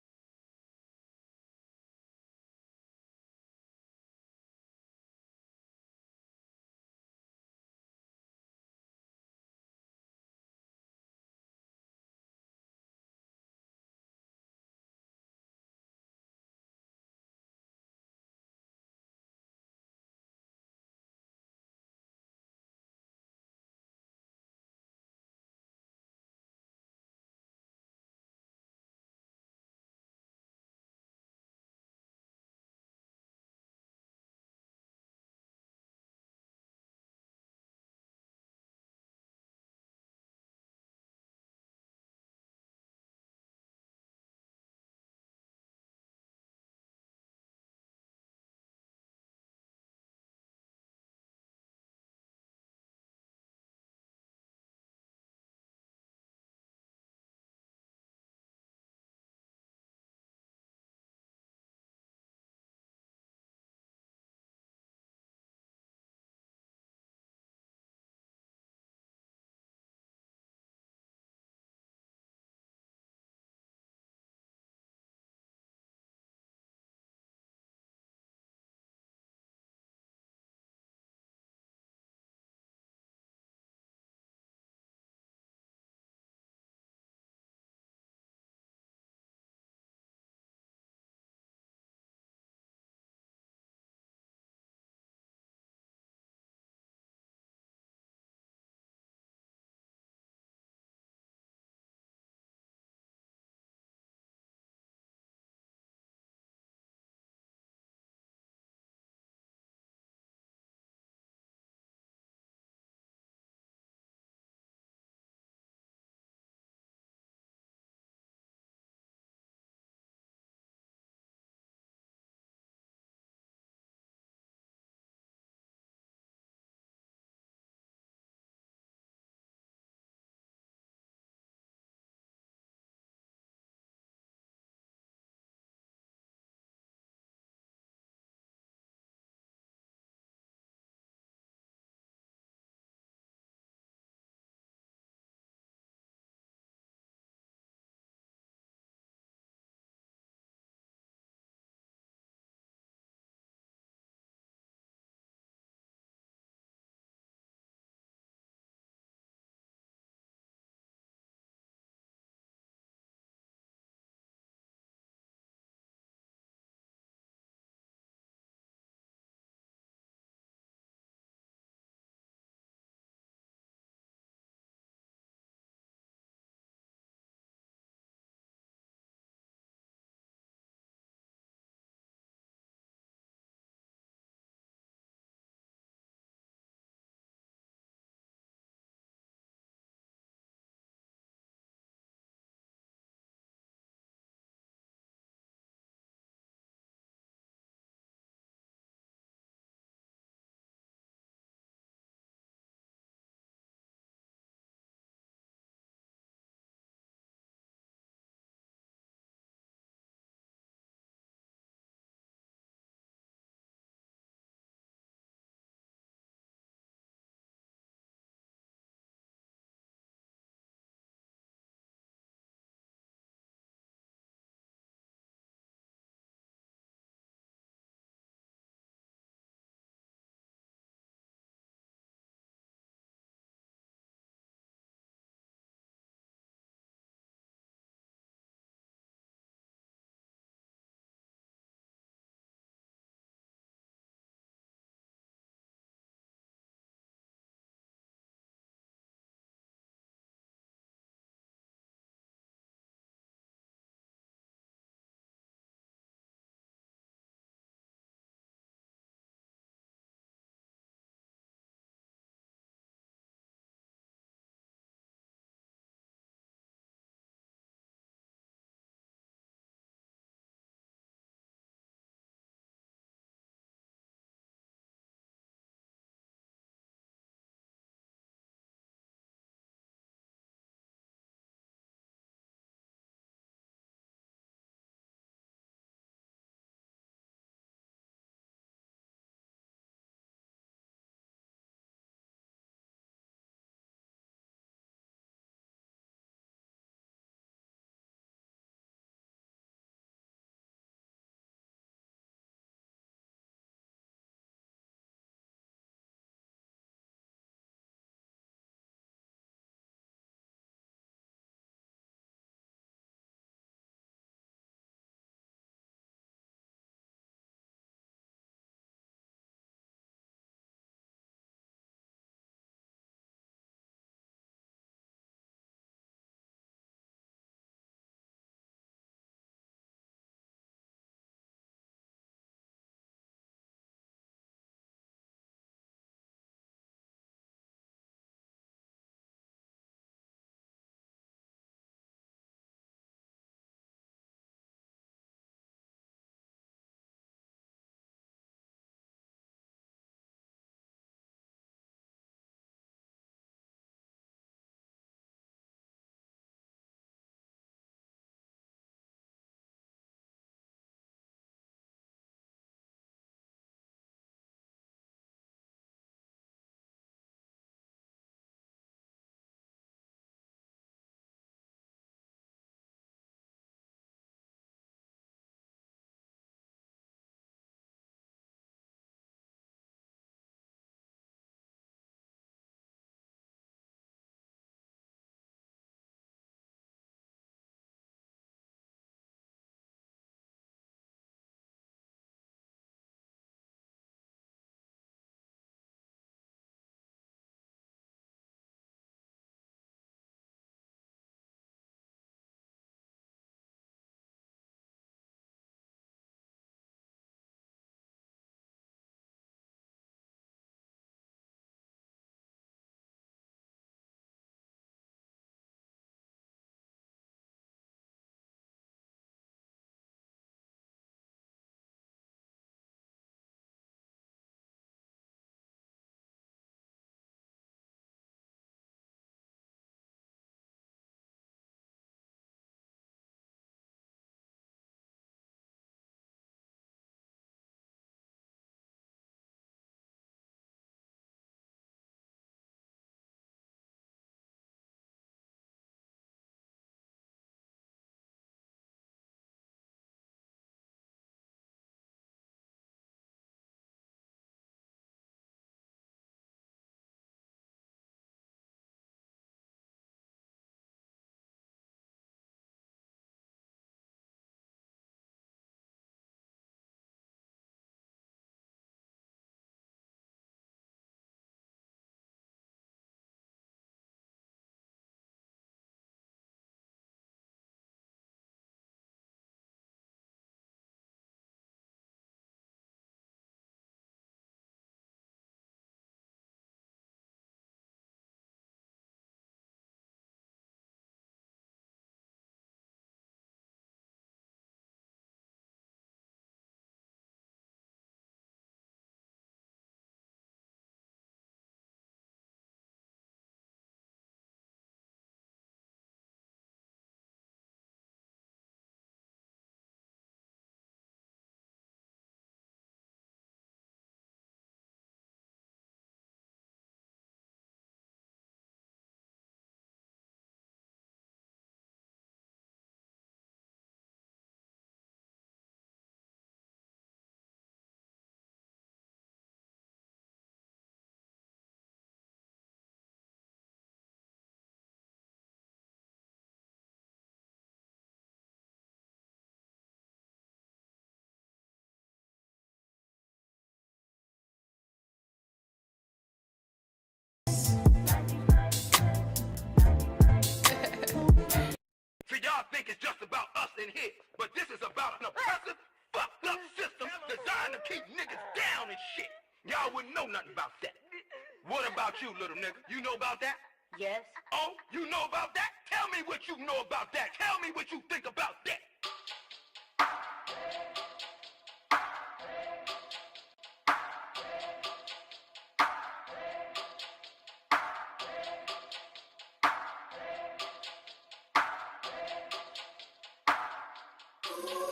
Yes. Oh, you know about that? Tell me what you know about that. Tell me what you think about that.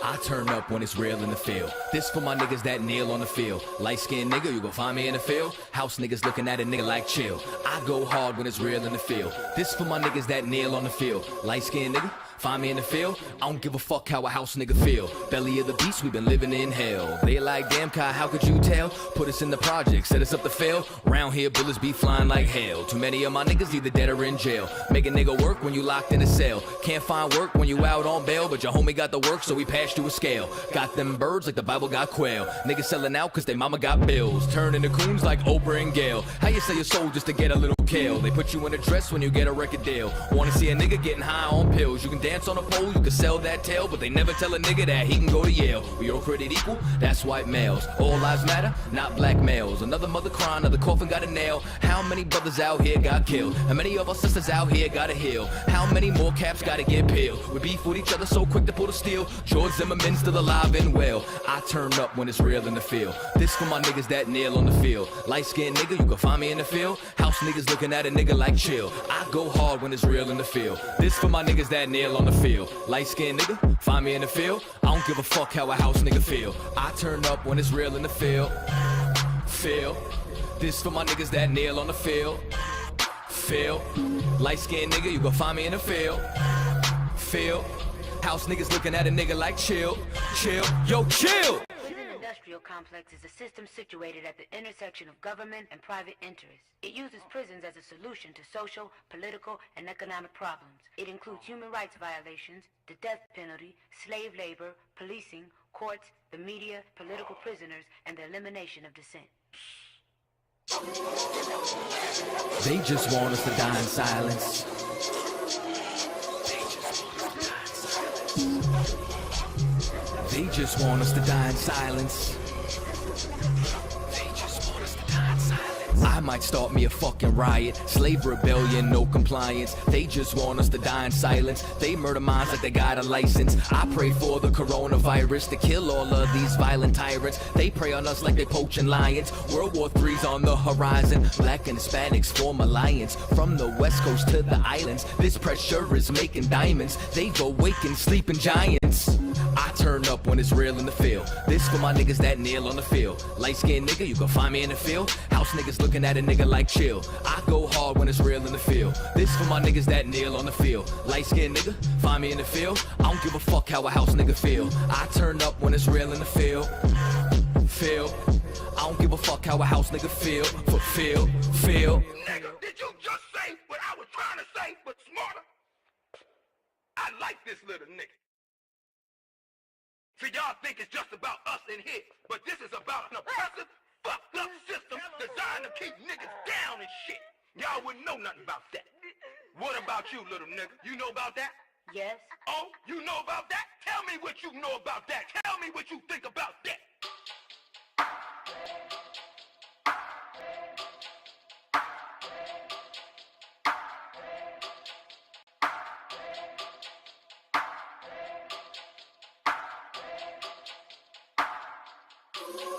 I turn up when it's real in the field. This for my niggas that kneel on the field. Light-skinned nigga, you gon' find me in the field. House niggas looking at a nigga like chill. I go hard when it's real in the field. This for my niggas that kneel on the field. Light-skinned nigga, find me in the field. I don't give a fuck how a house nigga feel. Belly of the beast, we been living in hell. They like, damn Kai, how could you tell? Put us in the project, set us up to fail. Round here, bullets be flying like hell. Too many of my niggas either dead or in jail. Make a nigga work when you locked in a cell. Can't find work when you out on bail. But your homie got the work, so we passed you a scale. Got them birds like the Bible got quail. Niggas selling out cause they mama got bills. Turning to coons like Oprah and Gail. How you sell your soul just to get a little kale? They put you in a dress when you get a record deal. Wanna see a nigga getting high on pills. You can dance on a pole, you can sell that tail, but they never tell a nigga that he can go to Yale. We all created equal, that's white males. All lives matter, not black males. Another mother crying, another coffin got a nail. How many brothers out here got killed? How many of our sisters out here gotta heal? How many more caps gotta get peeled? We beef with each other so quick to pull the steel. George Zimmerman still alive and well. I turn up when it's real in the field. This for my niggas that kneel on the field. Light-skinned nigga, you can find me in the field. House niggas looking at a nigga like chill. I go hard when it's real in the field. This for my niggas that kneel on the field. Light-skinned nigga, find me in the field. I don't give a fuck how a house nigga feel. I turn up when it's real in the field. Feel. This for my niggas that kneel on the field. Feel. Light-skinned nigga, you can find me in the field. Feel. House niggas looking at a nigga like chill. Chill. Yo, chill! Prison industrial complex is a system situated at the intersection of government and private interests. It uses prisons as a solution to social, political, and economic problems. It includes human rights violations, the death penalty, slave labor, policing, courts, the media, political prisoners, and the elimination of dissent. They just want us to die in silence. They just want us to die in silence. They just want us to die in silence. I might start me a fucking riot. Slave rebellion, no compliance. They just want us to die in silence. They murder minds like they got a license. I pray for the coronavirus to kill all of these violent tyrants. They prey on us like they poaching lions. World War III's on the horizon. Black and Hispanics form alliance. From the west coast to the islands, this pressure is making diamonds. They go waking sleeping giants. I turn up when it's real in the field. This for my niggas that kneel on the field. Light-skinned nigga, you can find me in the field. House niggas looking at a nigga like chill. I go hard when it's real in the field. This for my niggas that kneel on the field. Light-skinned nigga, find me in the field. I don't give a fuck how a house nigga feel. I turn up when it's real in the field. Feel. I don't give a fuck how a house nigga feel. Feel. Nigga, did you just say what I was trying to say, but smarter? I like this little nigga. So y'all think it's just about us in here, but this is about an oppressive, fucked up system designed to keep niggas down and shit. Y'all wouldn't know nothing about that. What about you, little nigga? You know about that? Yes. Oh, you know about that? Tell me what you know about that. Tell me what you think about that.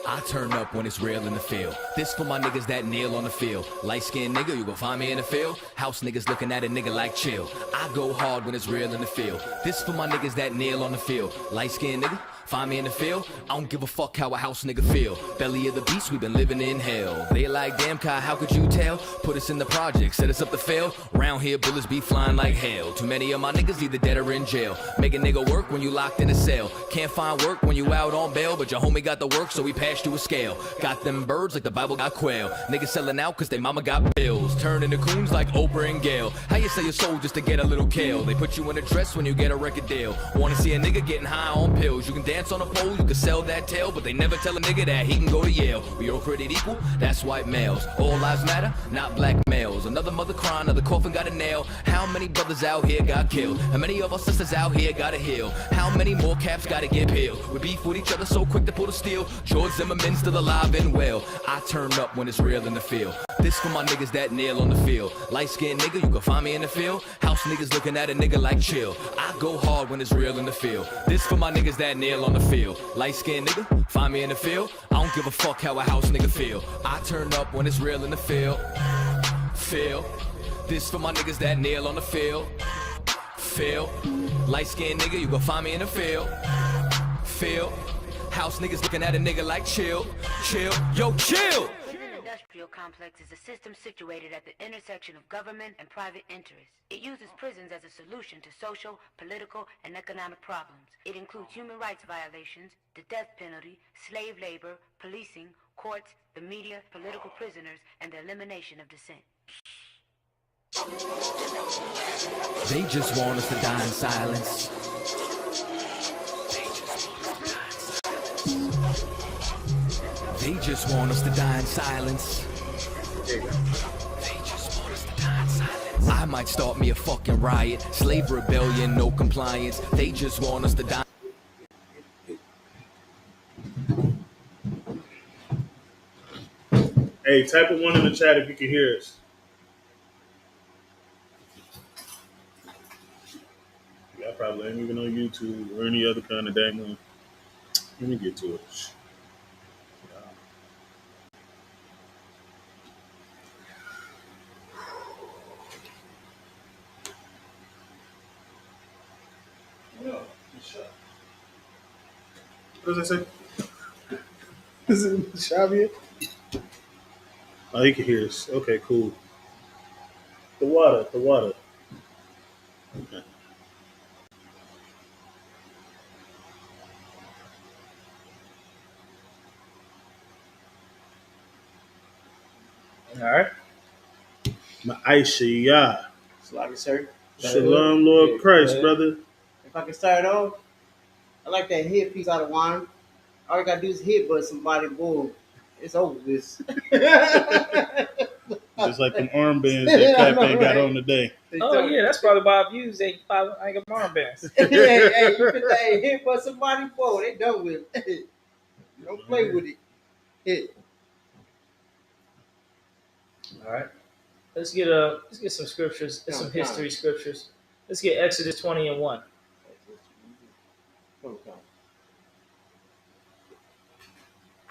I turn up when it's real in the field. This for my niggas that kneel on the field. Light-skinned nigga, you gon' find me in the field. House niggas looking at a nigga like chill. I go hard when it's real in the field. This for my niggas that kneel on the field. Light-skinned nigga, find me in the field. I don't give a fuck how a house nigga feel. Belly of the beast, we been living in hell. They like, damn Kai, how could you tell? Put us in the project, set us up to fail. Round here, bullets be flying like hell. Too many of my niggas either dead or in jail. Make a nigga work when you locked in a cell. Can't find work when you out on bail. But your homie got the work, so we passed you a scale. Got them birds like the Bible got quail. Niggas selling out cause they mama got bills. Turning to coons like Oprah and Gail. How you sell your soul just to get a little kale? They put you in a dress when you get a record deal. Wanna see a nigga getting high on pills? You can dance on a pole, you can sell that tail, but they never tell a nigga that he can go to Yale. We all created equal, that's white males. All lives matter, not black males. Another mother crying, another coffin got a nail. How many brothers out here got killed? How many of our sisters out here gotta heal? How many more caps gotta get peeled? We beef with each other so quick to pull the steel. George Zimmerman still alive and well. I turn up when it's real in the field. This for my niggas that nail on the field. Light skinned nigga, you can find me in the field. House niggas looking at a nigga like chill. I go hard when it's real in the field. This for my niggas that nail on the field. Light skinned nigga, find me in the field. I don't give a fuck how a house nigga feel. I turn up when it's real in the field. Feel. This for my niggas that nail on the field. Feel. Light skinned nigga, you can find me in the field. Feel. House niggas looking at a nigga like chill. Chill. Yo, chill. Industrial complex is a system situated at the intersection of government and private interests. It uses prisons as a solution to social, political, and economic problems. It includes human rights violations, the death penalty, slave labor, policing, courts, the media, political prisoners, and the elimination of dissent. They just want us to die in silence. They just want us to die in silence. They just want us to die in silence. I might start me a fucking riot. Slave rebellion, no compliance. They just want us to die. Hey, type of one in the chat if you can hear us. Y'all probably ain't even on YouTube or any other kind of dang one. Let me get to it. What does that say? Is it Shabia? Oh, he can hear us. Okay, cool. The water. Okay. All right. Ma'aishiyah. Salaki, sir. Shalom, Lord Christ, brother. If I can start off, I like that hit piece out of wine. All you gotta do is hit, but somebody, boom, it's over this. Just like them armbands that Cap ain't got on today. Oh yeah, that's probably why I've used it. I ain't got my armbands. hey, you can say hit, but somebody, boom, they done with it. Don't play with it. Hit. All right. Let's get some scriptures, some history scriptures. Let's get Exodus 20:1.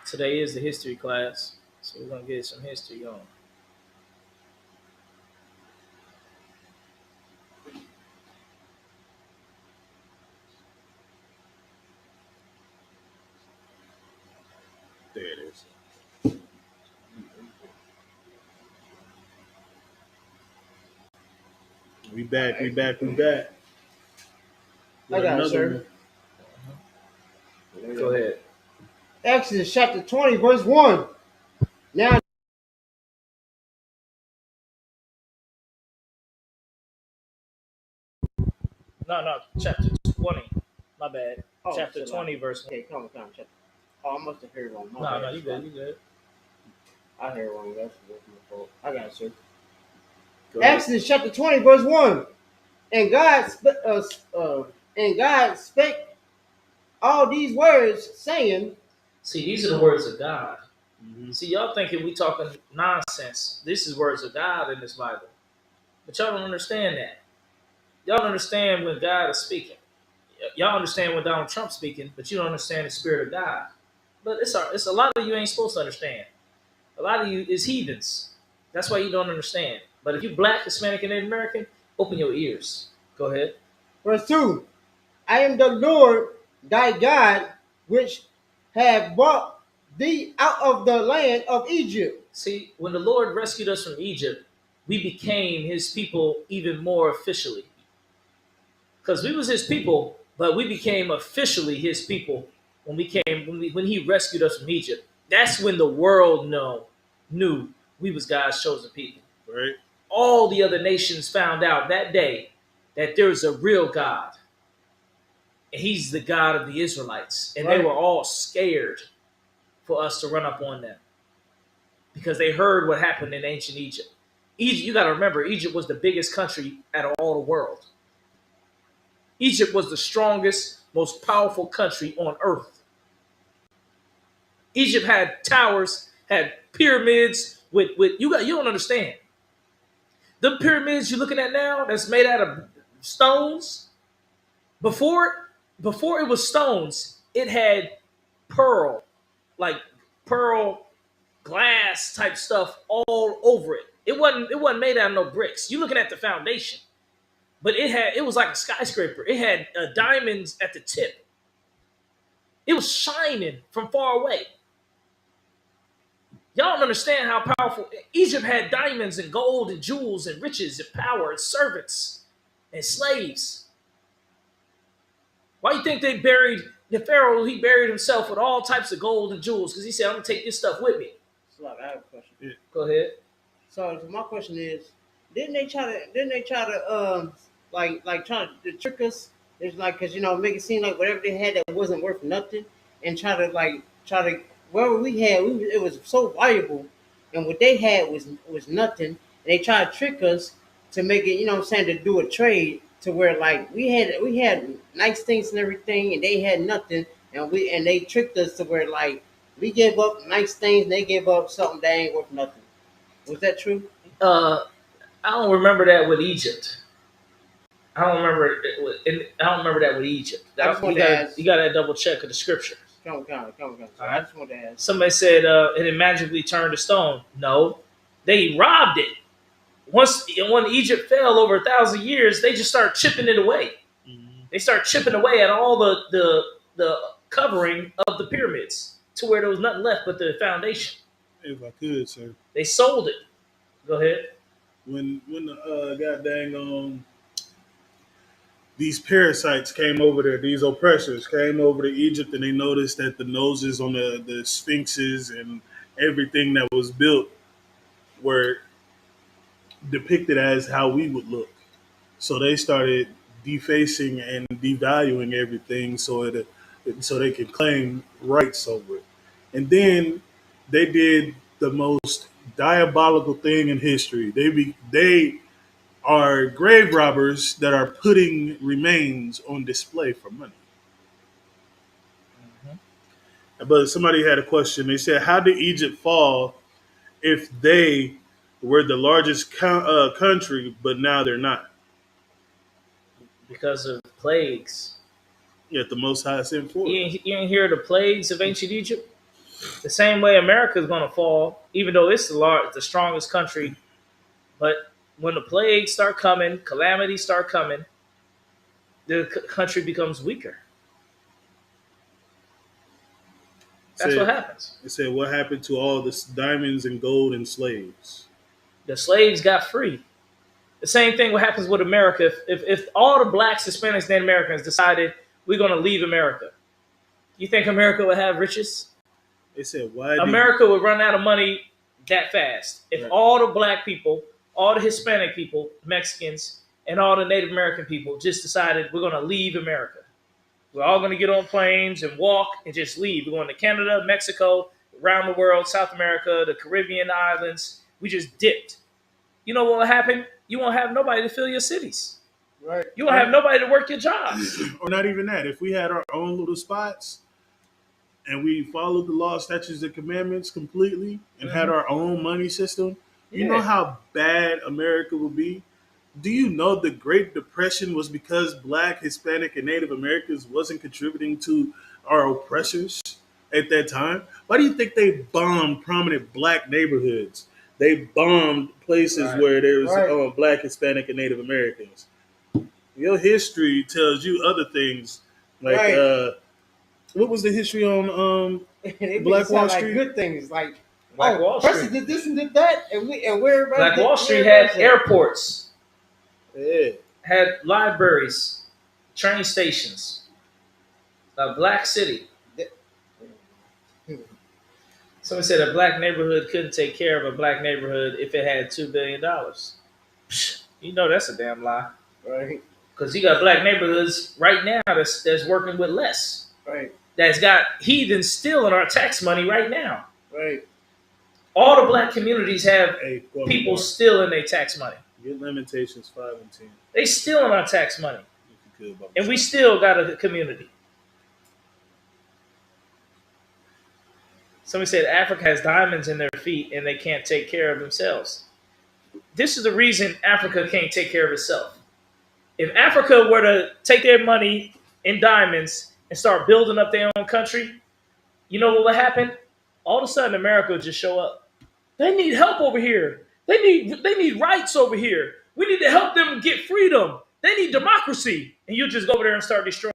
Today is the history class, so we're gonna get some history going. There it is. We back. I got it, sir. Go ahead. Exodus chapter 20, verse 1. Now, No, chapter 20. My bad. Oh, chapter 20, verse 1. Okay, come on, chapter. Oh, I must have heard wrong. No, you good. I heard wrong. That's my fault. I got it, sir. Go ahead. Exodus chapter 20, verse 1. And God spake all these words, saying, See, these are the words of God. Mm-hmm. See, y'all thinking we talking nonsense. This is words of God in this Bible. But y'all don't understand that. Y'all don't understand when God is speaking. Y'all understand when Donald Trump's speaking, but you don't understand the Spirit of God. But it's a lot of you ain't supposed to understand. A lot of you is heathens. That's why you don't understand. But if you black, Hispanic, and Native American, open your ears. Go ahead. verse 2. I am the Lord thy God, which have brought thee out of the land of Egypt. See, when the Lord rescued us from Egypt, we became his people even more officially. Because we was his people, but we became officially his people when he rescued us from Egypt. That's when the world knew we was God's chosen people. Right. All the other nations found out that day that there's a real God. And he's the God of the Israelites. And Right. they were all scared for us to run up on them. Because they heard what happened in ancient Egypt. You got to remember, Egypt was the biggest country out of all the world. Egypt was the strongest, most powerful country on earth. Egypt had towers, had pyramids, With you don't understand. The pyramids you're looking at now that's made out of stones, before it was stones, it had pearl, like pearl glass type stuff all over it. It wasn't made out of no bricks. You looking at the foundation, but it was like a skyscraper. It had diamonds at the tip. It was shining from far away. Y'all don't understand how powerful Egypt had diamonds and gold and jewels and riches and power and servants and slaves. Why do you think they buried the Pharaoh? He buried himself with all types of gold and jewels because he said, "I'm gonna take this stuff with me." So like, I have a question. Yeah. Go ahead. So my question is, didn't they try to like try to trick us? It's like, cause make it seem like whatever they had that wasn't worth nothing, and try to whatever we had, it was so valuable, and what they had was nothing. And they tried to trick us to make it, what I'm saying, to do a trade to where like we had nice things and everything, and they had nothing, and they tricked us to where like we gave up nice things, and they gave up something that ain't worth nothing. Was that true? Uh, I don't remember that with Egypt. I don't remember that with Egypt. I just wanted to ask. You gotta double check the scripture. Come. I just want to ask. Somebody said it magically turned to stone. No, they robbed it. When Egypt fell over 1,000 years, they just started chipping it away. Mm-hmm. They started chipping away at all the covering of the pyramids to where there was nothing left but the foundation. If I could, sir. They sold it. Go ahead. When the goddamn these parasites came over there, these oppressors came over to Egypt, and they noticed that the noses on the sphinxes and everything that was built were depicted as how we would look. So they started defacing and devaluing everything so they could claim rights over it. And then they did the most diabolical thing in history. They are grave robbers that are putting remains on display for money. But somebody had a question. They said, "How did Egypt fall if they were the largest country, but now they're not?" Because of plagues. Yet the Most High sent forth. You ain't hear the plagues of ancient Egypt? The same way America is going to fall, even though it's the strongest country. But when the plagues start coming, calamities start coming, the country becomes weaker. That's what happens. It said, "What happened to all the diamonds and gold and slaves?" The slaves got free. The same thing what happens with America. If all the blacks, Hispanics, Native Americans decided we're going to leave America, you think America would have riches? They said, "Why?" America would run out of money that fast if Right. all the black people, all the Hispanic people, Mexicans, and all the Native American people just decided we're going to leave America. We're all going to get on planes and walk and just leave. We're going to Canada, Mexico, around the world, South America, the Caribbean islands. We just dipped. You know what will happen? You won't have nobody to fill your cities. Right. You won't have nobody to work your jobs. Or not even that. If we had our own little spots and we followed the law, statutes, and commandments completely and had our own money system, you know how bad America would be? Do you know the Great Depression was because Black, Hispanic, and Native Americans wasn't contributing to our oppressors at that time? Why do you think they bombed prominent Black neighborhoods? They bombed places where there was Black, Hispanic, and Native Americans. Your history tells you other things. Like, what was the history on Black Wall Street? Like good things, like Black Wall Street. Preston did this and did that, and we're Black Wall Street had airports. Yeah. Had libraries, train stations, a black city. Someone said a black neighborhood couldn't take care of a black neighborhood if it had $2 billion. You know that's a damn lie. Right. Because you got black neighborhoods right now that's working with less. Right. That's got heathens stealing our tax money right now. Right. All the black communities have people stealing their tax money. Get Lamentations 5 and 10. They stealing our tax money. And we still got a community. Somebody said Africa has diamonds in their feet and they can't take care of themselves. This is the reason Africa can't take care of itself. If Africa were to take their money in diamonds and start building up their own country, you know what would happen? All of a sudden, America would just show up. They need help over here. They need rights over here. We need to help them get freedom. They need democracy. And you just go over there and start destroying.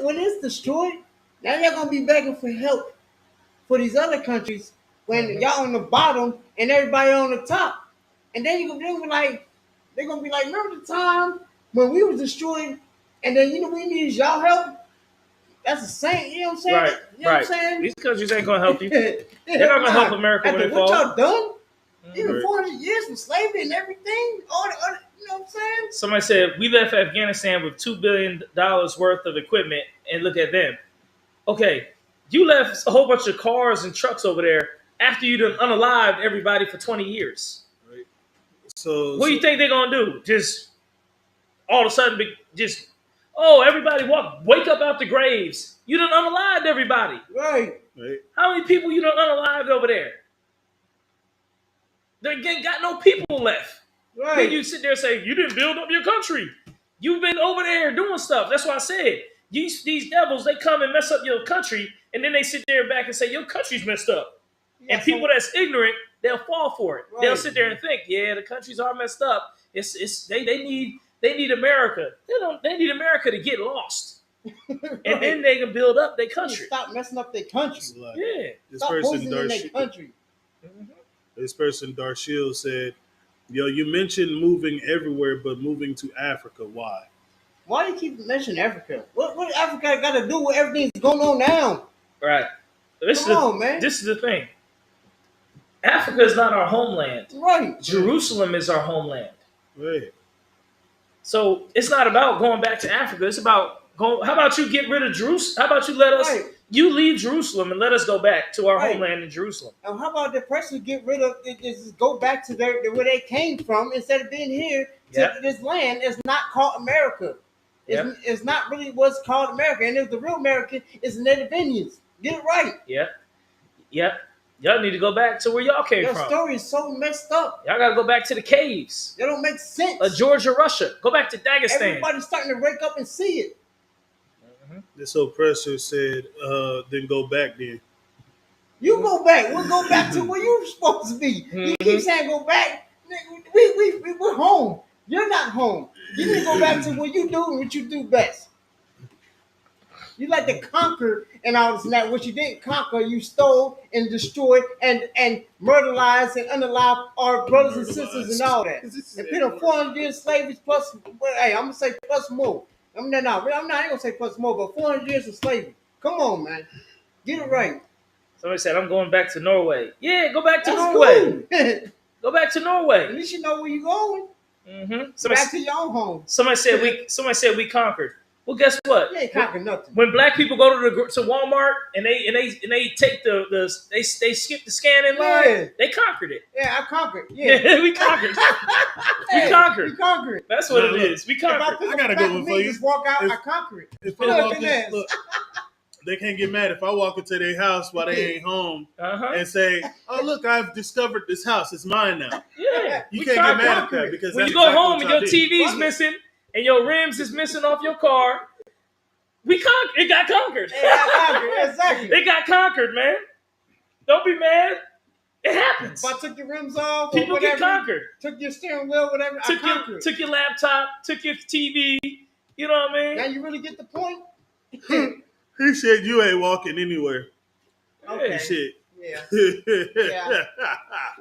When it's destroyed, now y'all gonna be begging for help for these other countries when y'all on the bottom and everybody on the top. And then they're gonna be like, remember the time when we was destroyed and then we needed y'all help? That's the same, you know what I'm saying? Right, you know right. What I'm saying? These countries ain't going to help you. They're They're not going to help America when After they what fall. y'all done, even Right. 400 years with slavery and everything, all the other, you know what I'm saying? Somebody said, we left Afghanistan with $2 billion worth of equipment, and look at them. Okay, you left a whole bunch of cars and trucks over there after you done unalived everybody for 20 years. Right. So What do you think they're going to do? Just all of a sudden, everybody wake up out the graves. You done unalived everybody. Right. Right. How many people you done unalived over there? They ain't got no people left. Right. Then you sit there and say, you didn't build up your country. You've been over there doing stuff. That's why I said, these devils, they come and mess up your country, and then they sit there back and say, your country's messed up. And people that's ignorant, they'll fall for it. Right. They'll sit there and think, yeah, the countries are messed up. They need America. They need America to get lost. Right. And then they can build up their country. Stop messing up their country. Like, Yeah. Stop poisoning their country. This person, Darshil, said, yo, you mentioned moving everywhere, but moving to Africa. Why? Why do you keep mentioning Africa? What Africa got to do with everything that's going on now? Right. This is the thing. Africa is not our homeland. Right. Jerusalem is our homeland. Right. So it's not about going back to Africa. It's about going. How about you get rid of Jerusalem? How about you let us? Right. You leave Jerusalem and let us go back to our Right. homeland in Jerusalem. And how about the person get rid of it? Just go back to where they came from instead of being here to Yep. this land. It's not called America. Yep. It's not really what's called America. And if the real American is the Native Indians, get it right. Yep. Y'all need to go back to where y'all came Your from. story is so messed up. Y'all got to go back to the caves. It don't make sense. Georgia, Russia. Go back to Dagestan. Everybody's starting to wake up and see it. This oppressor said, then go back then. You go back. We'll go back to where you're supposed to be. You keep saying go back. We're home. You're not home. You need to go back to what you do and what you do best. You like to conquer and all this and that. What you didn't conquer, you stole and destroyed and murderized and unalive our brothers and sisters and all that. And put on 400 years slavery plus, hey, I'm going to say plus more. I'm not going to say plus more, but 400 years of slavery. Come on, man. Get it right. Somebody said, I'm going back to Norway. Yeah, go back to That's Norway. cool. Go back to Norway. At least you know where you're going. Back to your own home. Somebody said we conquered. Well, guess what? You ain't conquered nothing. When black people go to Walmart and they take they skip the scanning line, Yeah. they conquered it. Yeah, I conquered. Yeah. We conquered. Hey, We conquered. We conquered. That's what No, it look. is. We If I conquered. pick I up got a a good pack one of for meat, you. just walk out, If- I conquer it. If Look, I walk look in, at look, they can't get mad if I walk into their house while they ain't home Uh-huh. and say, "Oh, look, I've discovered this house. It's mine now." Yeah. You We can't get conquered. mad at that because When that's you go exactly home what and y'all your did. TV's missing and your rims is missing off your car, It got conquered. It got conquered, exactly. It got conquered, man. Don't be mad. It happens. If I took your rims off, People or whatever, get conquered. took your steering wheel, whatever, I conquered. Took your laptop, took your TV. You know what I mean? Now you really get the point. He said you ain't walking anywhere. Okay. Shit. Yeah. Yeah.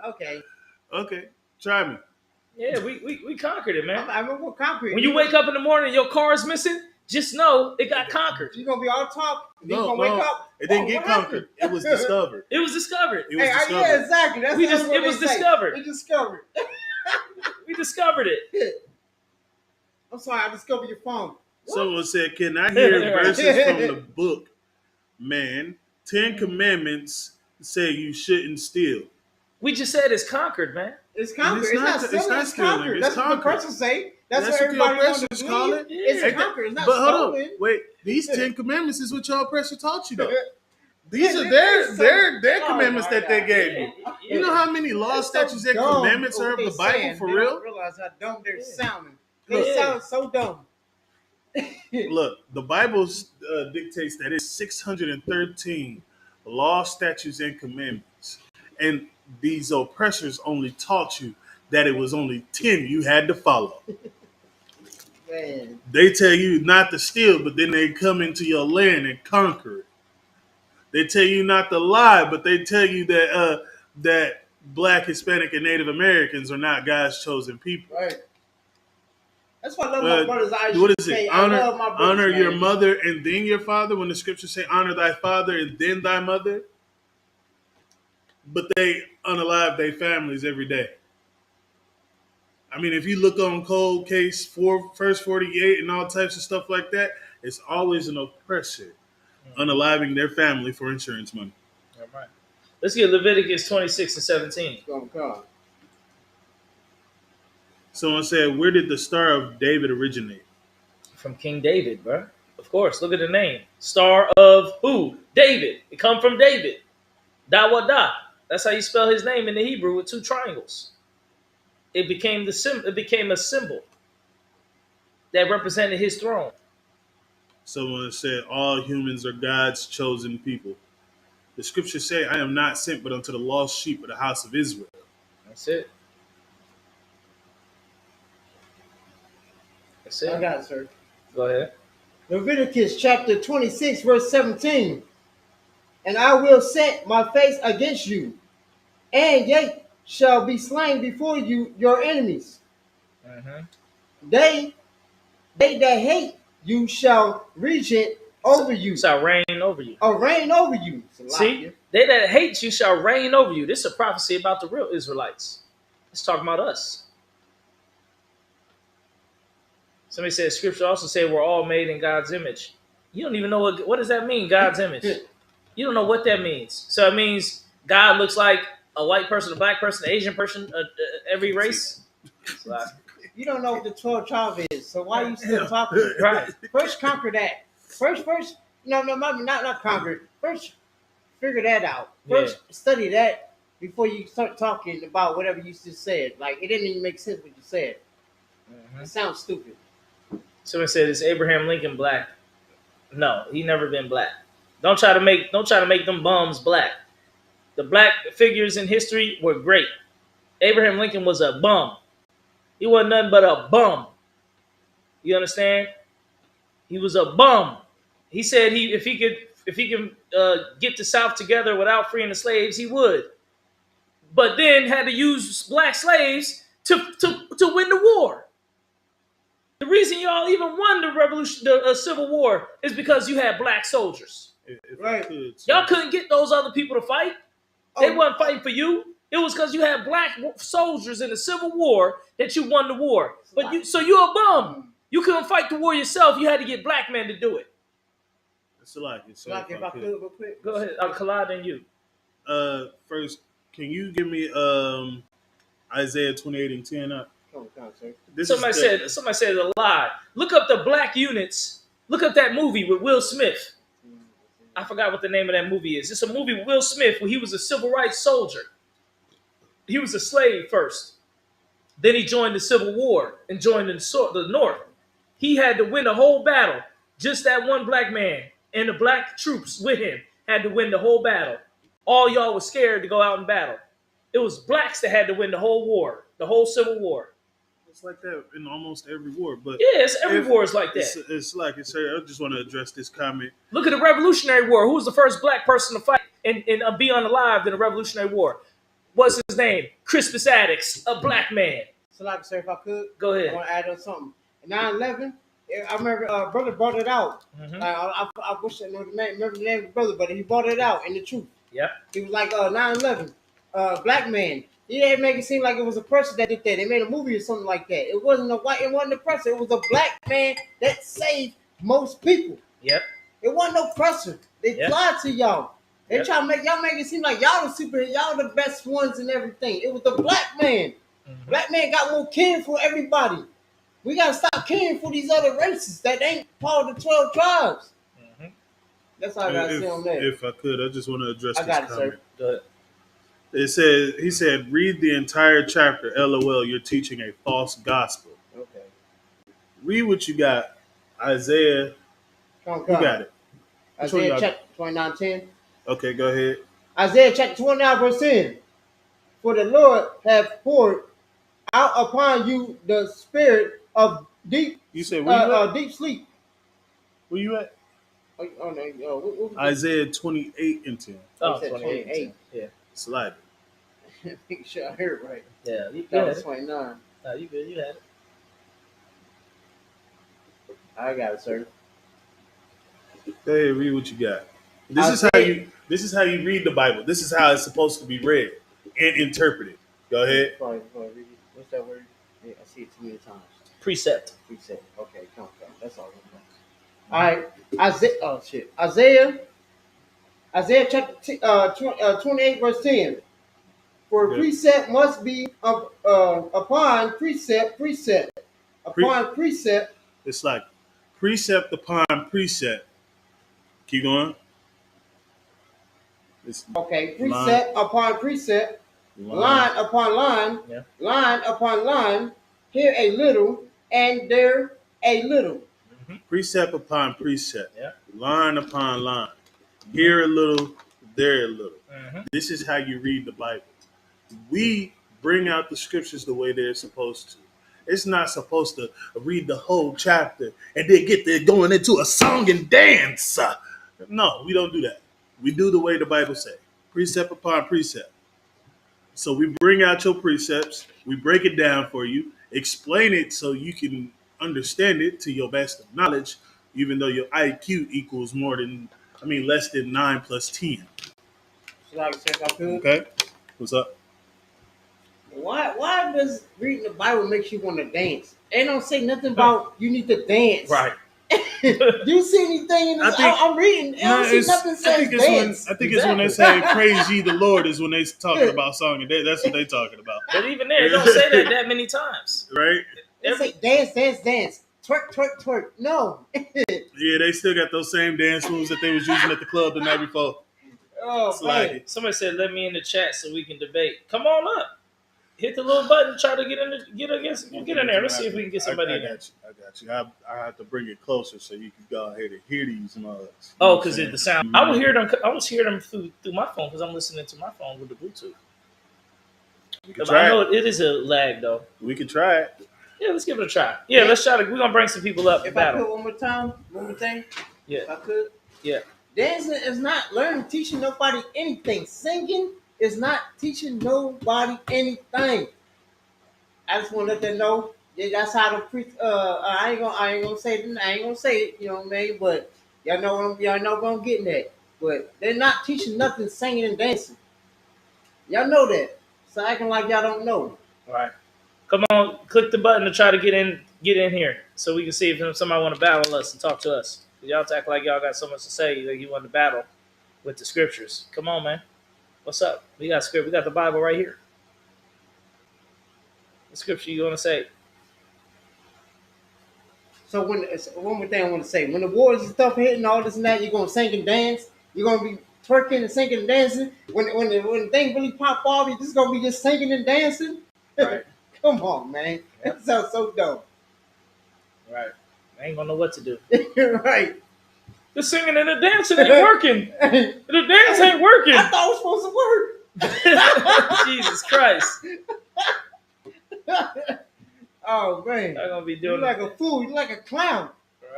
Okay. Okay. Try me. Yeah, we conquered it, man. I remember concrete. When you wake up in the morning and your car is missing, just know it got conquered. You gonna be all talk. You No, gonna wake up. It didn't get what conquered. happened? It was discovered. It was discovered. It was discovered. Yeah, exactly. That's It was discovered. We discovered. We discovered it. I'm sorry, I discovered your phone. Someone said, "Can I hear verses from the book?" Man, 10 Commandments say you shouldn't steal. We just said it's conquered, man. It's conquered. It's not stealing. It's conquered. It's That's what the conquered. person say. That's what what your everybody wants to oppressors call it. It's conquered. It's not But hold stolen. on, wait. These 10 Commandments is what your oppressor taught you, though. These Yeah, are there's their some- commandments oh that my they God. gave you. You know how many law, It's so statutes, and dumb commandments are what of they the Bible saying. for They real? don't realize how dumb they're sounding. Yeah. They sound so dumb. Look, the Bible dictates that it's 613 law, statutes, and commandments. And these oppressors only taught you that it was only 10 you had to follow. Man. They tell you not to steal, but then they come into your land and conquer it. They tell you not to lie, but they tell you that Black, Hispanic, and Native Americans are not God's chosen people. Right. That's why I love my brothers. What is it? I love my brothers, Honor your man. mother and then your father. When the scriptures say honor thy father and then thy mother, but they unalive their families every day. I mean, if you look on cold case first 48 and all types of stuff like that, it's always an oppressor unaliving their family for insurance money. All right. Let's get Leviticus 26 and 17. Oh, God. Someone said, where did the Star of David originate? From King David, bro. Of course, look at the name. Star of who? David. It come from David. Dawadah. That's how you spell his name in the Hebrew with two triangles. It became a symbol that represented his throne. Someone said, all humans are God's chosen people. The scriptures say, I am not sent but unto the lost sheep of the house of Israel. That's it. That's it. I got it, sir. Go ahead. Leviticus chapter 26, verse 17. And I will set my face against you, and ye shall be slain before you, your enemies. Mm-hmm. They that hate you shall regent over you. Shall reign over you. Or reign over you. See, they that hate you shall reign over you. This is a prophecy about the real Israelites. It's talking about us. Somebody said scripture also said we're all made in God's image. You don't even know what does that mean, God's image? You don't know what that means. So it means God looks like a white person, a black person, an Asian person, every race. You don't know what the 12 tribe is, so why are you still talking? Right. First conquer that. First, not conquer. First, figure that out. First, study that before you start talking about whatever you just said. Like, it didn't even make sense what you said. Mm-hmm. It sounds stupid. Someone said, is Abraham Lincoln black? No, he never been black. Don't try to make them bums black. The black figures in history were great. Abraham Lincoln was a bum. He wasn't nothing but a bum. You understand? He was a bum. He said if he could get the South together without freeing the slaves, he would. But then had to use black slaves to win the war. The reason y'all even won the Civil War is because you had black soldiers. Right. Y'all couldn't get those other people to fight. They wasn't fighting for you. It was because you had black soldiers in the Civil War that you won the war. But you're a bum. You couldn't fight the war yourself. You had to get black men to do it. It's like if I could real quick. Go ahead. I'll collide on you. First, can you give me Isaiah 28 and 10 up? Somebody said it's a lie. Look up the black units. Look up that movie with Will Smith. I forgot what the name of that movie is. It's a movie with Will Smith where he was a civil rights soldier. He was a slave first. Then he joined the Civil War and joined the North. He had to win a whole battle. Just that one black man and the black troops with him had to win the whole battle. All y'all was scared to go out and battle. It was blacks that had to win the whole war, the whole Civil War. It's like that in almost every war. But yeah, every war is like that. It's like it's. I just want to address this comment. Look at the Revolutionary War. Who was the first black person to fight and be unalived in the Revolutionary War? What's his name? Crispus Attucks, a black man. So, like, sir, if I could, go ahead. I want to add on something. 9/11. I remember brother brought it out. Mm-hmm. I wish I knew the name. Remember the name of the brother, but he brought it out in the truth. Yep. He was like 9/11, black man. He didn't make it seem like it was a person that did that. They made a movie or something like that. It wasn't a white. It wasn't a person. It was a black man that saved most people. Yep. It wasn't no person. They lied to y'all. They try to make it seem like y'all the super. Y'all the best ones and everything. It was the black man. Mm-hmm. Black man got more care for everybody. We gotta stop caring for these other races that ain't part of the 12 tribes. Mm-hmm. That's all I gotta say on that. If I could, I just want to address this comment. Sir. Go ahead. He said, read the entire chapter. LOL, you're teaching a false gospel. Okay. Read what you got. Isaiah. You got it. Isaiah chapter 29:10. Okay, go ahead. Isaiah chapter 29 verse 10. For the Lord hath poured out upon you the spirit of deep. You said where you at? Deep sleep. Where you at? What Isaiah 28:10. Oh, 28. Yeah. Slide it. Make sure I heard it right. Yeah, you got it. 29. No, you good. You had it. I got it, sir. Go ahead, read what you got. This is how you read the Bible. This is how it's supposed to be read and interpreted. Go ahead. What's that word? Yeah, I see it too many times. Precept. Okay, come. That's all. All right. Isaiah chapter 28 verse 10. For precept must be upon precept, upon precept. It's like precept upon precept. Keep going. Precept upon precept, line upon line, line upon line, here a little and there a little. Mm-hmm. Precept upon precept, line upon line, here a little, there a little. Mm-hmm. This is how you read the Bible. We bring out the scriptures the way they're supposed to. It's not supposed to read the whole chapter and then get there going into a song and dance. No, we don't do that. We do the way the Bible says, precept upon precept. So we bring out your precepts, we break it down for you, explain it so you can understand it to your best of knowledge, even though your IQ equals less than 9 plus 10. Okay, what's up? Why does reading the Bible makes you want to dance? They don't say nothing about you need to dance. Right. Do you see anything in this? I'm reading. I don't see nothing says dance. I think it's when they say praise ye the Lord is when they talking about song and dance. That's what they talking about. But even there, don't say that many times. Right? They say dance. Twerk. No. Yeah, they still got those same dance moves that they was using at the club the night before. Oh, man. Somebody said, let me in the chat so we can debate. Come on up. Hit the little button. Try to get in there. Let's see if we can get somebody in there. I got you. I have to bring it closer so you can go ahead and hear these mugs. Oh, because the sound. I will hear them. I was hearing them through my phone because I'm listening to my phone with the Bluetooth. I know it is a lag though. We can try it. Yeah, let's give it a try. Yeah, let's try to. We're gonna bring some people up. If I could one more thing. Yeah. If I could. Yeah. Dancing is not teaching nobody anything. Singing is not teaching nobody anything. I just want to let them know that's how the priest. I ain't gonna say it. You know what I mean? But y'all know what I'm getting at. But they're not teaching nothing, singing and dancing. Y'all know that. So acting like y'all don't know. All right. Come on, click the button to try to get in here, so we can see if somebody want to battle us and talk to us. Y'all act like y'all got so much to say that you want to battle with the scriptures. Come on, man. What's up? We got script. We got the Bible right here. What scripture you want to say? So one more thing I want to say. When the wars and stuff hitting, all this and that, you're gonna sing and dance. You're gonna be twerking and singing and dancing. When the thing really pop off, you're just gonna be just singing and dancing. Right. Come on, man. That sounds so dope. Right. I ain't gonna know what to do. Right. The singing and the dancing ain't working. Hey, The dance ain't working. I thought it was supposed Jesus Christ. to work. Oh man, I'm gonna be you doing like a fool. You like a clown.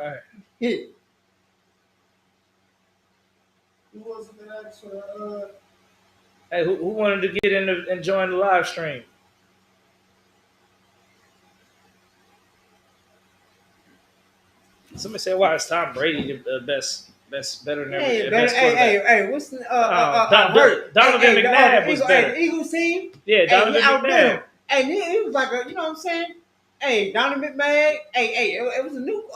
right. Hit. Who was it that asked for Hey, who wanted to get in and join the live stream? Somebody said, "Why is Tom Brady the better than Hey, the better. best quarterback?" Hey. What's the hurt? Donovan McNabb the was Eagle, better. the Eagles team. Yeah, Hey, he Donovan outdid McNabb. him. Hey, he was like a, you know what I'm saying? Hey, Donovan McNabb. Hey, it was a new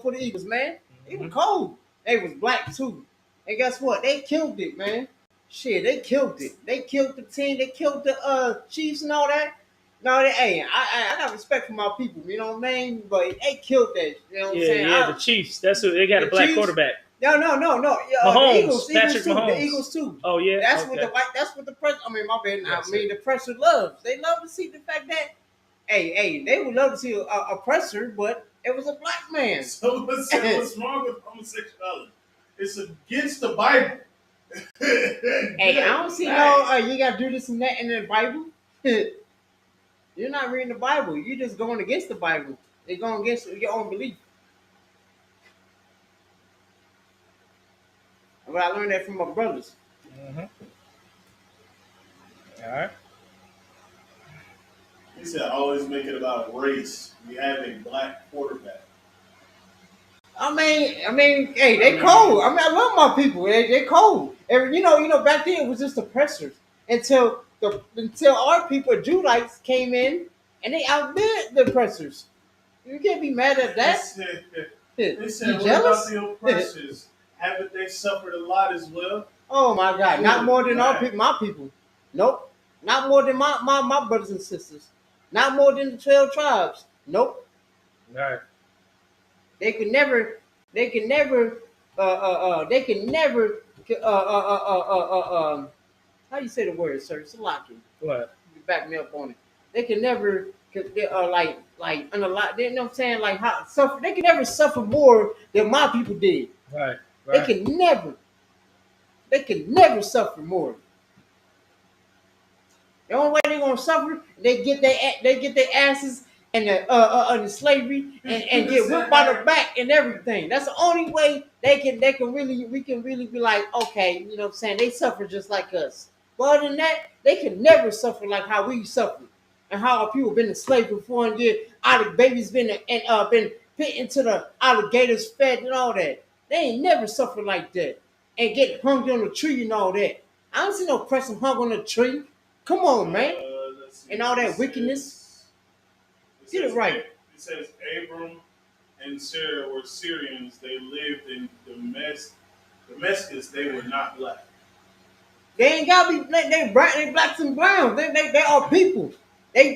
for the Eagles, man. It was cold. They was black too. And guess what? They killed it, man. Shit, they killed it. They killed the team. They killed the Chiefs and all that. No, hey, I got respect for my people. You know what I mean? But they killed that. You know what I'm saying? Yeah, the Chiefs. That's who they got a The black Chiefs? quarterback. No. The Mahomes, Eagles Patrick too. The Mahomes. Eagles too. Oh yeah, That's okay. what the white. That's what the press. I mean, my bad. Yes, I mean, the presser loves. They love to see the fact that, hey, they would love to see a presser, but it was a black man. So what's wrong with homosexuality? It's against the Bible. Hey, I don't see no. You got to do this and that in the Bible. You're not reading the Bible. You're just going against the Bible. They're going against your own belief. But I learned that from my brothers. Mm-hmm. All right. He said, always make it about race. We have a black quarterback. I mean, hey, they cold. I mean, I love my people. They cold. And you know, back then it was just oppressors until our people, Judites, came in and they outdid the oppressors. You can't be mad at that. They said, You what jealous? about the oppressors? Haven't they suffered a lot as well? Oh my God, not more than our Right. people, my people. Nope, not more than my brothers and sisters. Not more than the 12 tribes. Nope. All right. They could never. They can never. They can never. How you say the word, sir? Salaki. What? You back me up on it. They can never. Like under lot. You know what I'm saying? Like how suffer. They can never suffer more than my people did. Right. They Right. can never. They can never suffer more. The only way they're gonna suffer, they get their asses and the slavery and get whipped by the back and everything. That's the only way we can really be like, okay, you know what I'm saying? They suffer just like us. But other than that, they can never suffer like how we suffer. And how our people been enslaved for 400 years, our babies been put into the alligators fed and all that. They ain't never suffered like that. And get hung on a tree and all that. I don't see no person hung on a tree. Come on, man. And all that wickedness. Get it right. It says Abram and Sarah were Syrians. They lived in Damascus. They were not black. They ain't gotta be they brown, they blacks and browns. They are people. They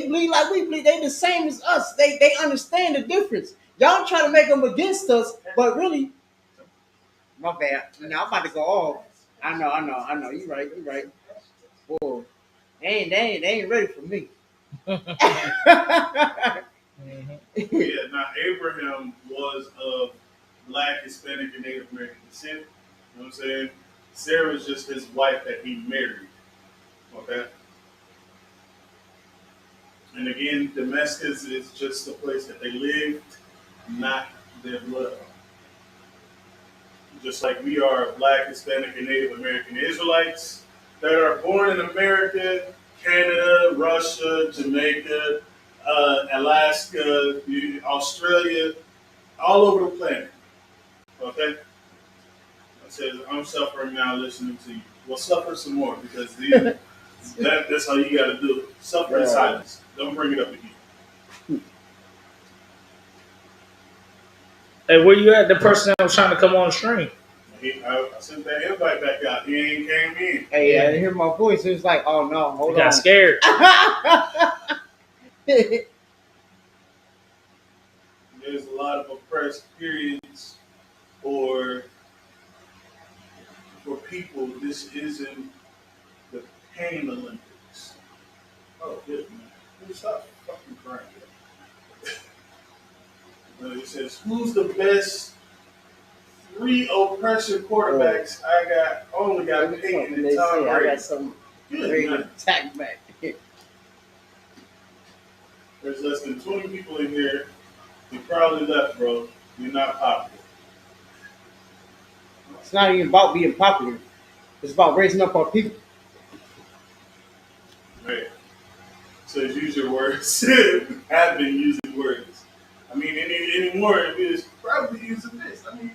bleed like we bleed. They the same as us. They understand the difference. Y'all try to make them against us, but really, my bad. Now I'm about to go off. I know. You right. Boy, they ain't ready for me. Mm-hmm. Yeah, now Abraham was of black, Hispanic, and Native American descent. You know what I'm saying? Sarah was just his wife that he married. Okay? And again, Damascus is just the place that they lived, not their blood. Just like we are black, Hispanic, and Native American Israelites that are born in America, Canada, Russia, Jamaica, Alaska, Australia, all over the planet. Okay? It says, I'm suffering now listening to you. Well, suffer some more because that's how you got to do it. Suffer in silence. Don't bring it up again. Hey, where you at? The person that was trying to come on the stream. I sent that invite back out. He ain't came in. Hey, I hear my voice. It was like, oh no, hold on. Got scared. There's a lot of oppressed periods for people. This isn't the pain Olympics. Oh, good man. Stop fucking crying. It says, who's the best three oppression quarterbacks? Only got Peyton and Tom I Brady. got some Good ready to night. attack back. There's less than 20 people in here. You probably left, bro. You're not popular. It's not even about being popular. It's about raising up our people. Right. So use your words. Have been using words. I mean, anymore, it is probably using this. I mean,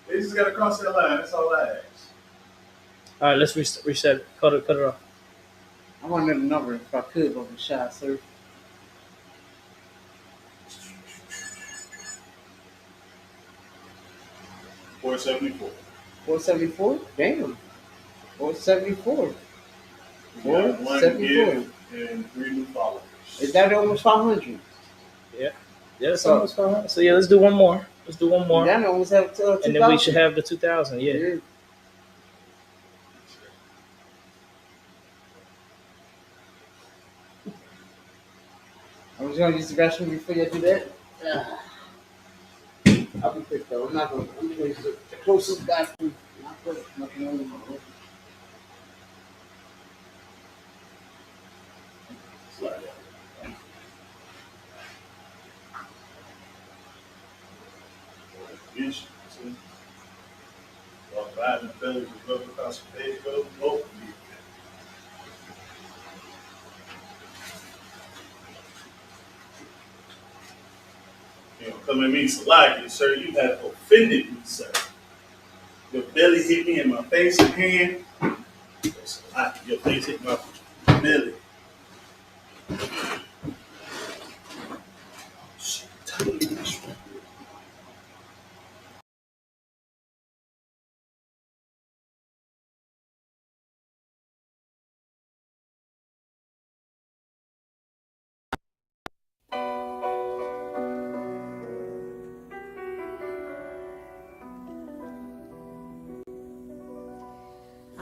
they just got to cross that line. That's all I ask. All right, let's reset it. Cut it off. I want another number if I could, but I'm shy, sir. 474. 474? Damn. 474. We got one 474. give and 3 new followers. Is that almost 500? Yeah, it's almost 500. So yeah, let's do one more. That almost have 2,000. And then we should have the 2,000. Yeah. I was gonna use the restroom before you do that. I'll be quick though. I'm just gonna use the closest bathroom. Not quick, nothing on the road. Ish. While Biden fellas was up across the page, go vote for me. You know, come at me, Salaki, sir. You have offended me, sir. Your belly hit me in my face and hand. Salaki, your face hit my belly. Shit, totally disrespectful.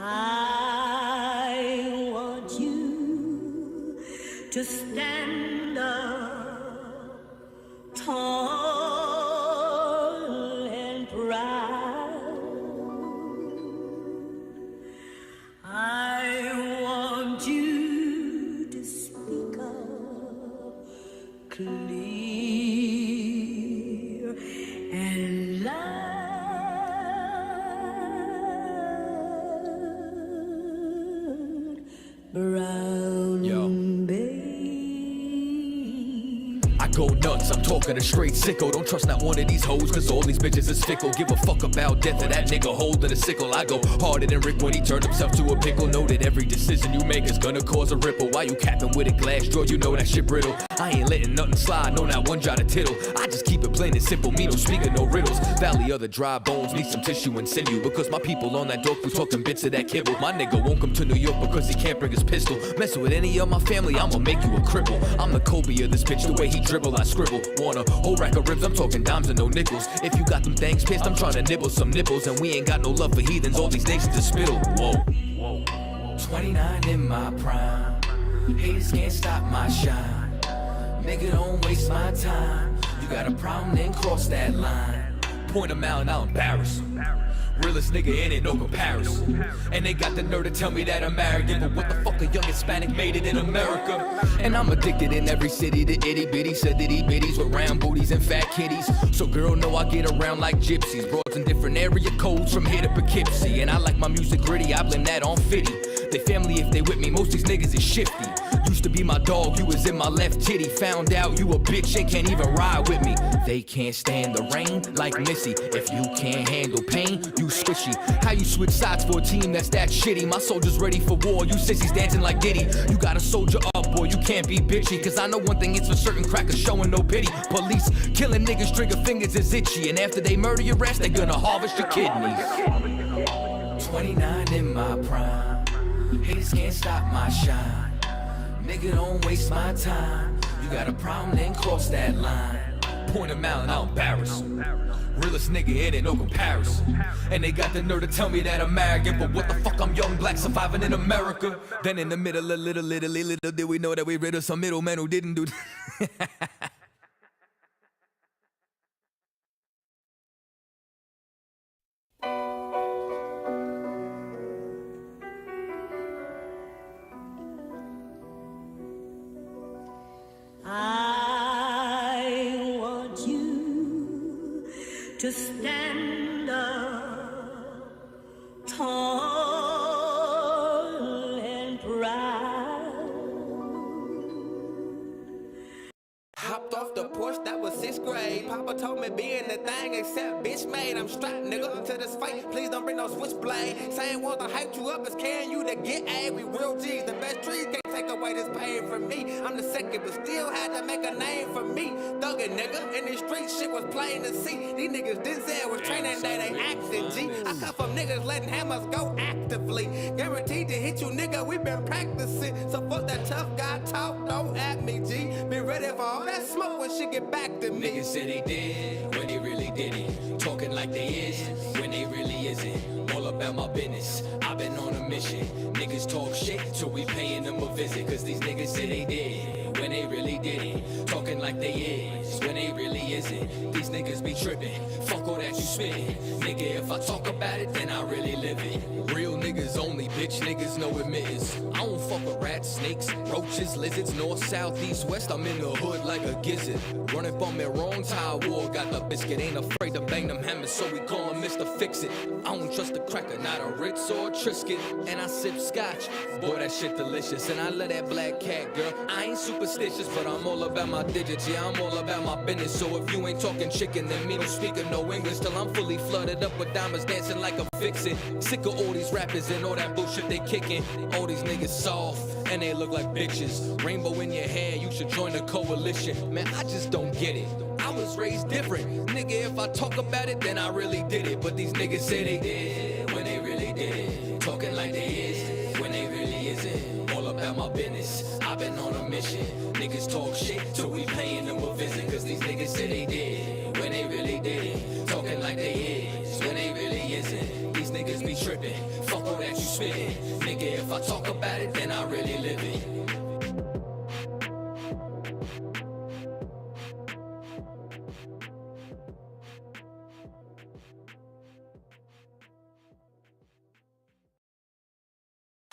I want you to stand up tall and proud. I want you to speak up clear and loud. Brown babe. I go nuts, I'm talking a straight sicko. Don't trust not one of these hoes, cause all these bitches is fickle. Give a fuck about death of that nigga holding a sickle. I go harder than Rick when he turned himself to a pickle. Know that every decision you make is gonna cause a ripple. Why you capping with a glass jaw, you know that shit brittle. I ain't letting nothing slide, no not one jot of tittle. I just keep it plain and simple, me no speaking no riddles. Valley of the dry bones, need some tissue and sinew. Because my people on that dope was talking bits of that kibble. My nigga won't come to New York because he can't bring his pistol. Messing with any of my family, I'ma make you a cripple. I'm the Kobe of this bitch, the way he dribble, I scribble. Want a whole rack of ribs, I'm talking dimes and no nickels. If you got them things pissed, I'm trying to nibble some nipples. And we ain't got no love for heathens, all these nations is spittle. Whoa. 29 in my prime, haters can't stop my shine. Nigga, don't waste my time. You got a problem, then cross that line. Point them out and I'll embarrass them. Realest nigga in it, no comparison. And they got the nerve to tell me that I'm arrogant. But what the fuck, a young Hispanic made it in America? And I'm addicted in every city to itty bitty, said itty bitties with round booties and fat kitties. So girl, know I get around like gypsies. Broads in different area codes from here to Poughkeepsie. And I like my music gritty, I blame that on Fitty. They family if they with me, most these niggas is shifty. Used to be my dog, you was in my left titty. Found out you a bitch and can't even ride with me. They can't stand the rain like Missy. If you can't handle pain, you squishy. How you switch sides for a team that's that shitty? My soldiers ready for war, you sissies dancing like Diddy. You gotta soldier up, boy, you can't be bitchy. Cause I know one thing, it's for certain, crackers showing no pity. Police killing niggas, trigger fingers is itchy. And after they murder your ass, they gonna harvest your kidneys. 29 in my prime, haters can't stop my shine. Nigga, don't waste my time. You got a problem, then cross that line. Point them out and I'll embarrass them. Realest nigga in it, no comparison. And they got the nerve to tell me that I'm arrogant. But what the fuck, I'm young, black, surviving in America. Then in the middle, a little did we know that we rid of some middlemen who didn't do to stand up tall and proud. Hopped off the porch, that was 6th grade. Papa told me being the thing except bitch made. I'm strapped, nigga, to this fight. Please don't bring no switchblade. Same ones that hyped you up as carrying you to get A. We real G's, the best trees can't take away this pain from me. I'm the second, but still had to make a name for me. Thuggin' nigga, in the street shit was plain to see. These niggas Denzel was training, they acting G. I come from niggas letting hammers go actively. Guaranteed to hit you, nigga, we been practicing. So fuck that tough guy talk, don't at me, G. Been ready for all that smoke when shit get back to me. Niggas say they did when they really didn't. Talking like they is when they really isn't. All about my business, I've been on a mission. Niggas talk shit till we paying them a visit. Cause these niggas say they did when they really didn't. Talking like they is when they really isn't. These niggas be tripping, fuck all that you spittin'. Nigga, if I talk about it, then I really live it. Real niggas only, bitch niggas no admittance. I don't fuck with rats, snakes, roaches, lizards, north, south, east, west. I'm in the hood like a gizzard. Run up on me wrong, Tide War got the biscuit. Ain't afraid to bang them hammers, so we call him Mr. Fix It. I don't trust a cracker, not a Ritz or a Triscuit. And I sip scotch, boy that shit delicious. And I love that black cat, girl. I ain't superstitious, but I'm all about my digits. Yeah, I'm all about my business. So if you ain't talking chicken, then me don't speak of no English. Till I'm fully flooded up with diamonds dancing like a vixen. Sick of all these rappers and all that bullshit they kicking. All these niggas soft and they look like bitches. Rainbow in your hair, you should join the coalition. Man, I just don't get it. I was raised different. Nigga, if I talk about it, then I really did it. But these niggas say they did when they really did. Talking like they is when they really isn't. All about my business, I've been on a mission. Niggas talk shit till we paying them a visit. Cause these niggas say they did when they really did. Talking like they is when they really isn't. These niggas be tripping, fuck all that you spittin'. Nigga, if I talk about it, then I really live it.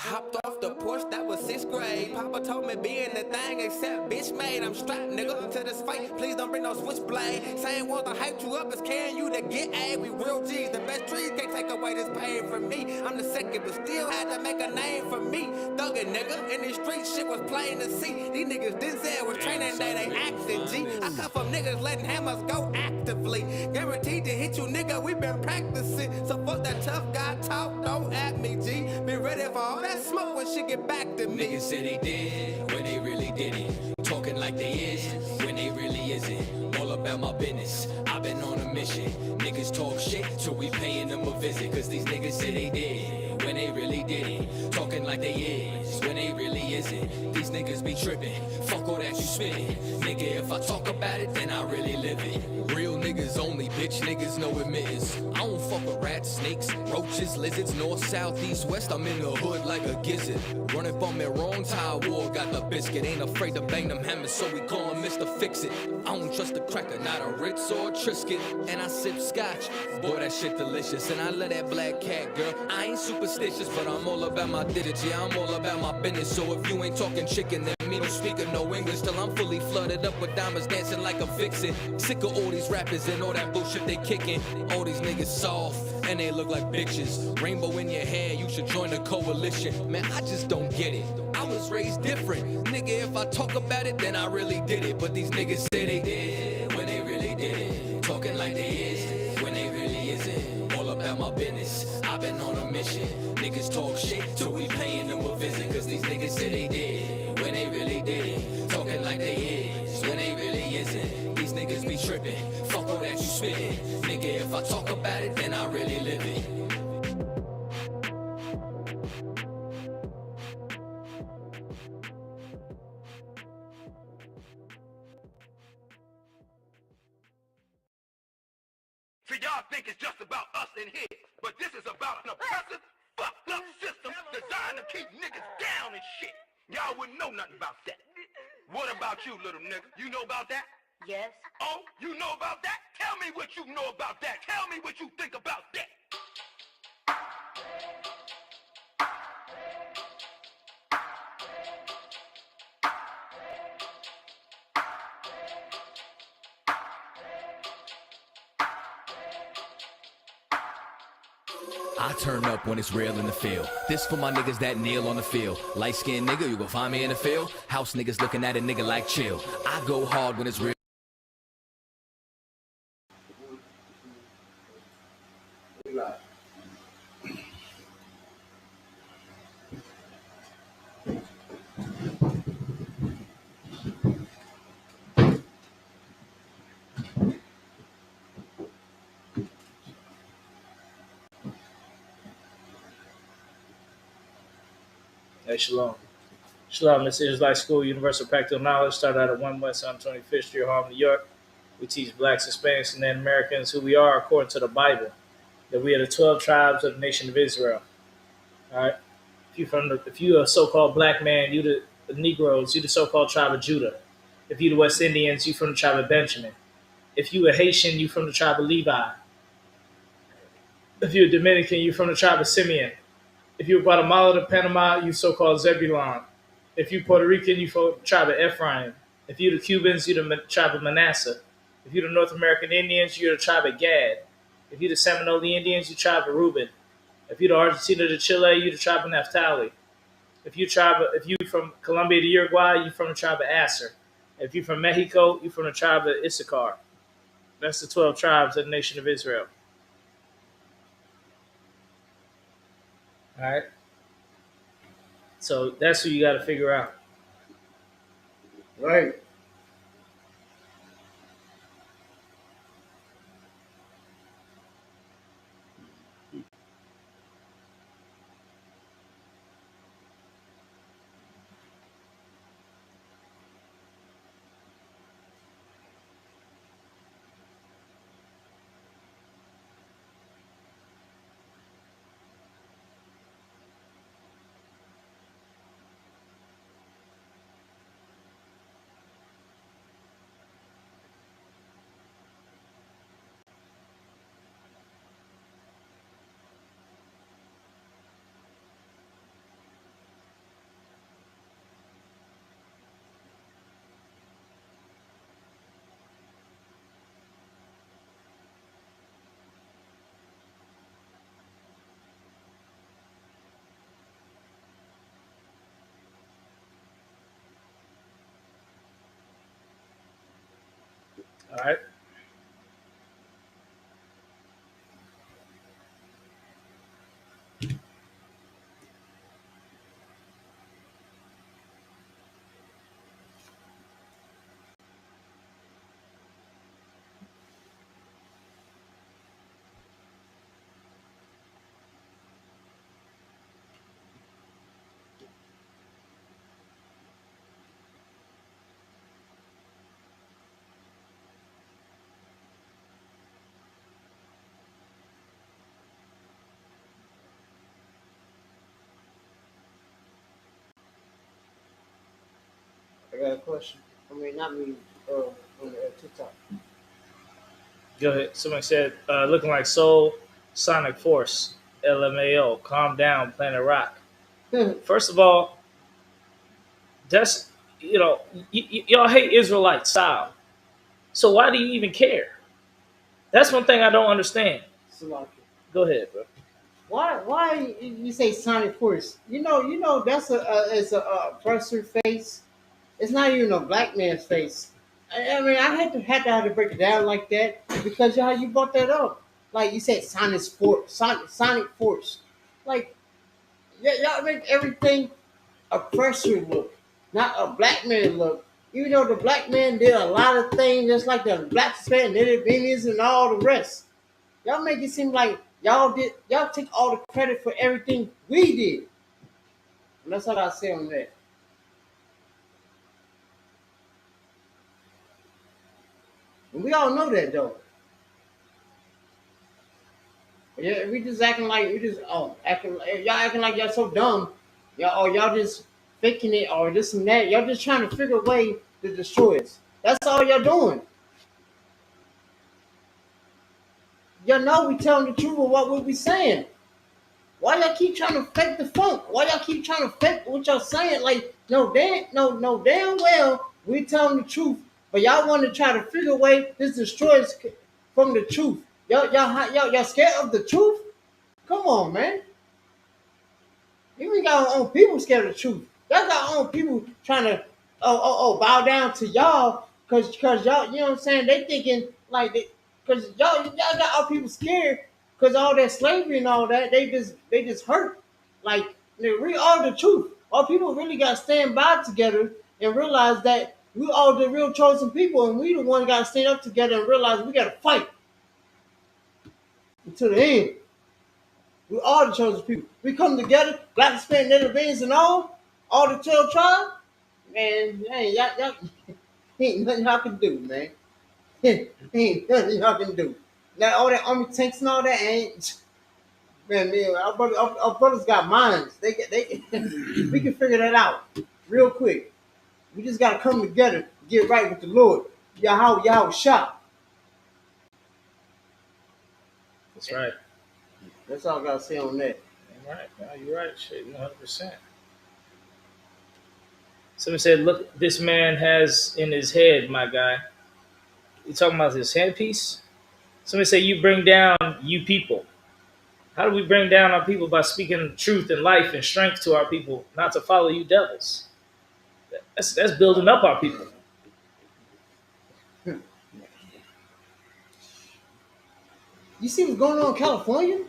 Hopped off the porch, that was 6th grade. Papa told me being the thing except bitch made. I'm strapped, nigga, to this fight. Please don't bring no switchblade. Same ones that hyped you up as carrying you to get A. We real G's, the best trees can't take away this pain from me. I'm the second, but still had to make a name for me. Thuggin' nigga, in the street shit was plain to see. These niggas Denzel was training, they acting G. I come from niggas letting hammers go actively. Guaranteed to hit you, nigga, we been practicing. So fuck that tough guy talk, don't at me, G. Been ready for all that smoke when shit get back to me. Niggas say they did when they really didn't. Talking like they is when they really isn't. All about my business, I've been on a mission. Niggas talk shit till we paying them a visit. Cause these niggas say they did when they really didn't. Talking like they is when they really isn't. These niggas be tripping, fuck all that you spittin'. Nigga, if I talk about it, then I really live it. Real niggas only, bitch niggas no admittance. I don't fuck with rats, snakes, roaches, lizards, north, south, east, west. I'm in the hood like a gizzard. Run up on me wrong, Tide War got the biscuit. Ain't afraid to bang them hammers, so we call him Mr. Fix It. I don't trust a cracker, not a Ritz or a Triscuit. And I sip scotch, boy that shit delicious. And I love that black cat, girl. I ain't superstitious, but I'm all about my digits. Yeah, I'm all about my business. So if you ain't talking chicken, then me don't speak of no English. Till I'm fully flooded up with diamonds dancing like a vixen. Sick of all these rappers and all that bullshit they kicking. All these niggas soft and they look like bitches. Rainbow in your hair, you should join the coalition. Man, I just don't get it. I was raised different. Nigga, if I talk about it, then I really did it. But these niggas say they did when they really did. Talking like they is when they really isn't. All about my business, I've been on a mission. Niggas talk shit till we paying them a visit. Cause these niggas say they did when they really did. Talking like they is when they really isn't. These niggas be tripping, fuck all that you spittin'. Nigga, if I talk about it, then I really live it. See, y'all think it's just about us in here, but this is about an oppressive, fucked up system designed to keep niggas down and shit. Y'all wouldn't know nothing about that. What about you, little nigga? You know about that? Yes. Oh, you know about that? Tell me what you know about that. Tell me what you think about that. I turn up when it's real in the field. This for my niggas that kneel on the field. Light skinned nigga, you gon' find me in the field. House niggas looking at a nigga like chill. I go hard when it's real. Hey, Shalom. Shalom, this is Israelite School, Universal Practical Knowledge. Started out at 1 West on 25th Street, Harlem, New York. We teach blacks, Hispanics, and Native Americans who we are according to the Bible. That we are the 12 tribes of the nation of Israel. All right. If you a so-called black man, you the Negroes, you the so-called tribe of Judah. If you the West Indians, you from the tribe of Benjamin. If you a Haitian, you from the tribe of Levi. If you're a Dominican, you from the tribe of Simeon. If you're Guatemala to Panama, you so-called Zebulon. If you're Puerto Rican, you from the tribe of Ephraim. If you're the Cubans, you're the tribe of Manasseh. If you're the North American Indians, you're the tribe of Gad. If you're the Seminole Indians, you're the tribe of Reuben. If you're the Argentina to Chile, you're the tribe of Naphtali. If you from Colombia to Uruguay, you're from the tribe of Aser. If you're from Mexico, you're from the tribe of Issachar. That's the 12 tribes of the nation of Israel. All right. So that's who you got to figure out. Right. All right. I got a question. I mean, not me. On the TikTok. Go ahead. Somebody said, looking like Soul Sonic Force, LMAO, calm down, Planet Rock. First of all, that's, y'all hate Israelite style. So why do you even care? That's one thing I don't understand. Salaki. Go ahead, bro. Why you say Sonic Force? That's it's a oppressor face. It's not even a black man's face. I mean, I had to have to break it down like that because how you brought that up. Like you said, Sonic Force. Like y'all make everything oppressor look, not a black man look. Even though the black man did a lot of things, just like the black Native Indians and all the rest. Y'all make it seem like y'all take all the credit for everything we did. And that's all I say on that. And we all know that though. Yeah, we just acting like y'all acting like y'all so dumb. Y'all just faking it or this and that. Y'all just trying to figure a way to destroy us. That's all y'all doing. Y'all know we telling the truth of what we be saying. Why y'all keep trying to fake the funk? Why y'all keep trying to fake what y'all saying? Like, damn well we telling the truth, but y'all want to try to figure a way this destroys from the truth. Y'all scared of the truth? Come on, man. We got our own people scared of the truth. Y'all got our own people trying to bow down to y'all cause y'all, you know what I'm saying? They thinking like cause y'all got our people scared cause all that slavery and all that, they just hurt. Like they read all the truth. Our people really got to stand by together and realize that we all the real chosen people and we the one got to stand up together and realize we got to fight until the end. We all the chosen people. We come together, Black, Hispanic, Native Indians, and all the 12 tribes. Man, hey, y'all, ain't nothing y'all can do, man. Ain't nothing y'all can do. Like all that army tanks and all that ain't. Man, our brothers got minds. They we can figure that out real quick. We just gotta come together, get right with the Lord. Y'all shot. That's right. That's all I gotta say on that. You're right. No, you're right. Shit, 100%. Somebody said, "Look, this man has in his head, my guy." You talking about his headpiece? Somebody say, "You bring down you people." How do we bring down our people? By speaking truth and life and strength to our people, not to follow you devils. That's building up our people. You see what's going on in California?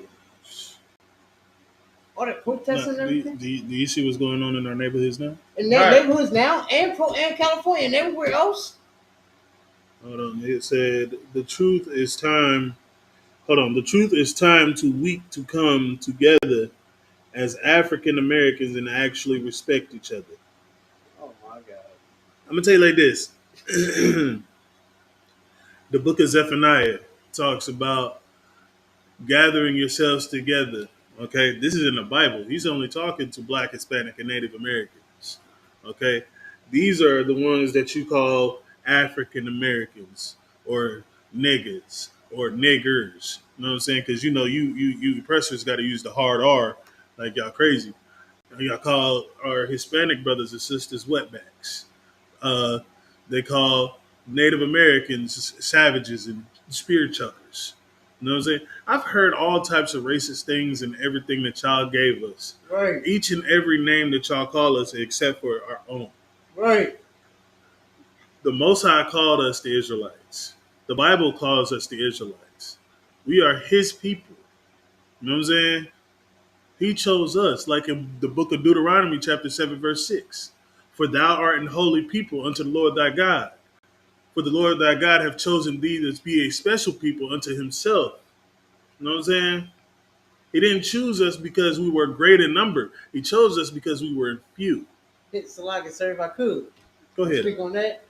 All that Now, protesting and everything. do you see what's going on in our neighborhoods now? In Right. neighborhoods now, and California, and everywhere else. Hold on. It said the truth is time. Hold on. The truth is time too weak to come together as African Americans and actually respect each other. Oh my God. I'm gonna tell you like this. The book of Zephaniah talks about gathering yourselves together. Okay, this is in the Bible. He's only talking to Black, Hispanic, and Native Americans. Okay, these are the ones that you call African Americans or niggas or niggers. You know what I'm saying? Because you oppressors got to use the hard R like y'all crazy. Y'all call our Hispanic brothers and sisters wetbacks. Uh, they call Native Americans savages and spirit chuckers. You know what I'm saying? I've heard all types of racist things and everything that y'all gave us. Right. Each and every name that y'all call us, except for our own. Right. The Most High called us the Israelites. The Bible calls us the Israelites. We are His people. You know what I'm saying? He chose us, like in the book of Deuteronomy, chapter 7, verse 6. For thou art an holy people unto the Lord thy God. For the Lord thy God hath chosen thee to be a special people unto himself. You know what I'm saying? He didn't choose us because we were great in number. He chose us because we were few. Hit Salaka, sir, if I could. Go ahead. Speak on that.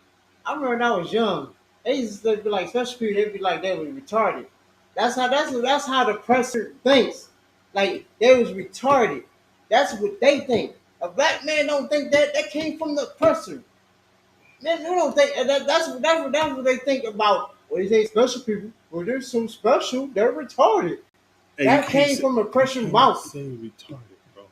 I remember when I was young, they used to be like, special people, they'd be like they were retarded. That's how the presser thinks. Like they was retarded. That's what they think. A black man don't think that. That came from the oppressor. Man, they don't think that's what they think about. What do you say, special people? Well, there's some special. They're retarded. Hey, That came from a oppressor's mouth. Say retarded, bro.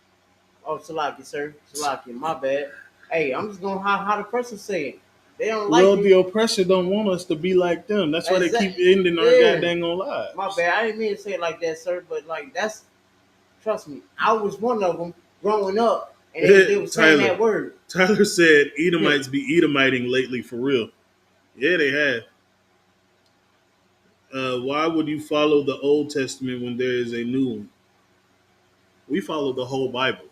Oh, Salaki, sir. Salaki, my bad. Hey, I'm just going how the person say it. They don't like the oppressor don't want us to be like them. That's why they keep ending our goddamn lives. My bad. I didn't mean to say it like that, sir. But like that's, trust me, I was one of them growing up, and they were saying that word. Tyler said Edomites be Edomiting lately for real. Yeah, they have. Why would you follow the Old Testament when there is a new one? We follow the whole Bible.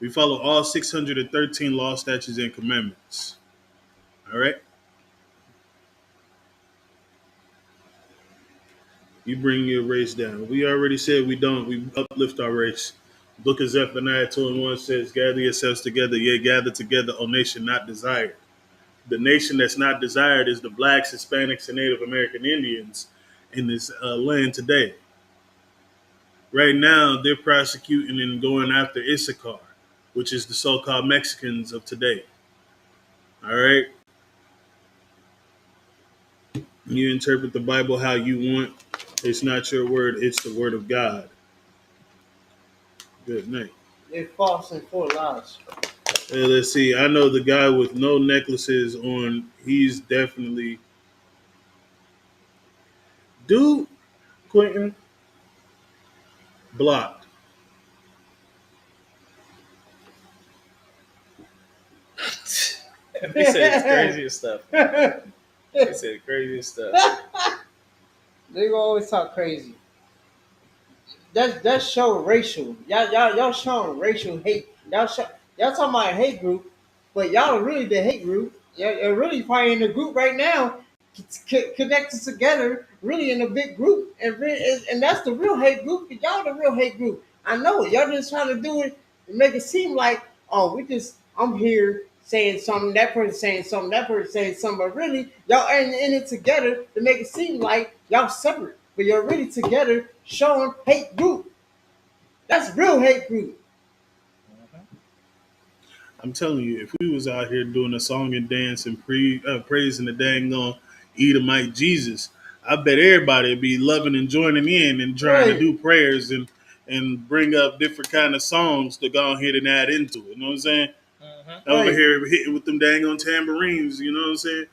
We follow all 613 law, statutes, and commandments. All right? You bring your race down. We already said we don't. We uplift our race. Book of Zephaniah 2:1 says, gather yourselves together. Yea, gather together, O nation not desired. The nation that's not desired is the blacks, Hispanics, and Native American Indians in this land today. Right now, they're prosecuting and going after Issachar, which is the so-called Mexicans of today. All right? You interpret the Bible how you want. It's not your word. It's the word of God. Good night. They're false and full lies. Hey, let's see. I know the guy with no necklaces on. He's definitely... Dude, Quentin, Blocked. They say it's craziest stuff. They say the craziest stuff. They gonna always talk crazy. That's show racial. Y'all showing racial hate. Y'all talking about a hate group, but y'all are really the hate group. You're really probably in the group right now, connected together, really in a big group, and that's the real hate group. Y'all the real hate group. I know it. Y'all just trying to do it and make it seem like, oh, I'm here saying something, that person saying something, that person saying something, but really y'all are in it together to make it seem like y'all separate, but you're really together showing hate group. That's real hate group. I'm telling you, if we was out here doing a song and dance and praising the dang on Edomite Jesus, I bet everybody would be loving and joining in and trying to Right. do prayers and bring up different kind of songs to go ahead and add into it. You know what I'm saying? Over Right. here hitting with them dang on tambourines. You know what I'm saying?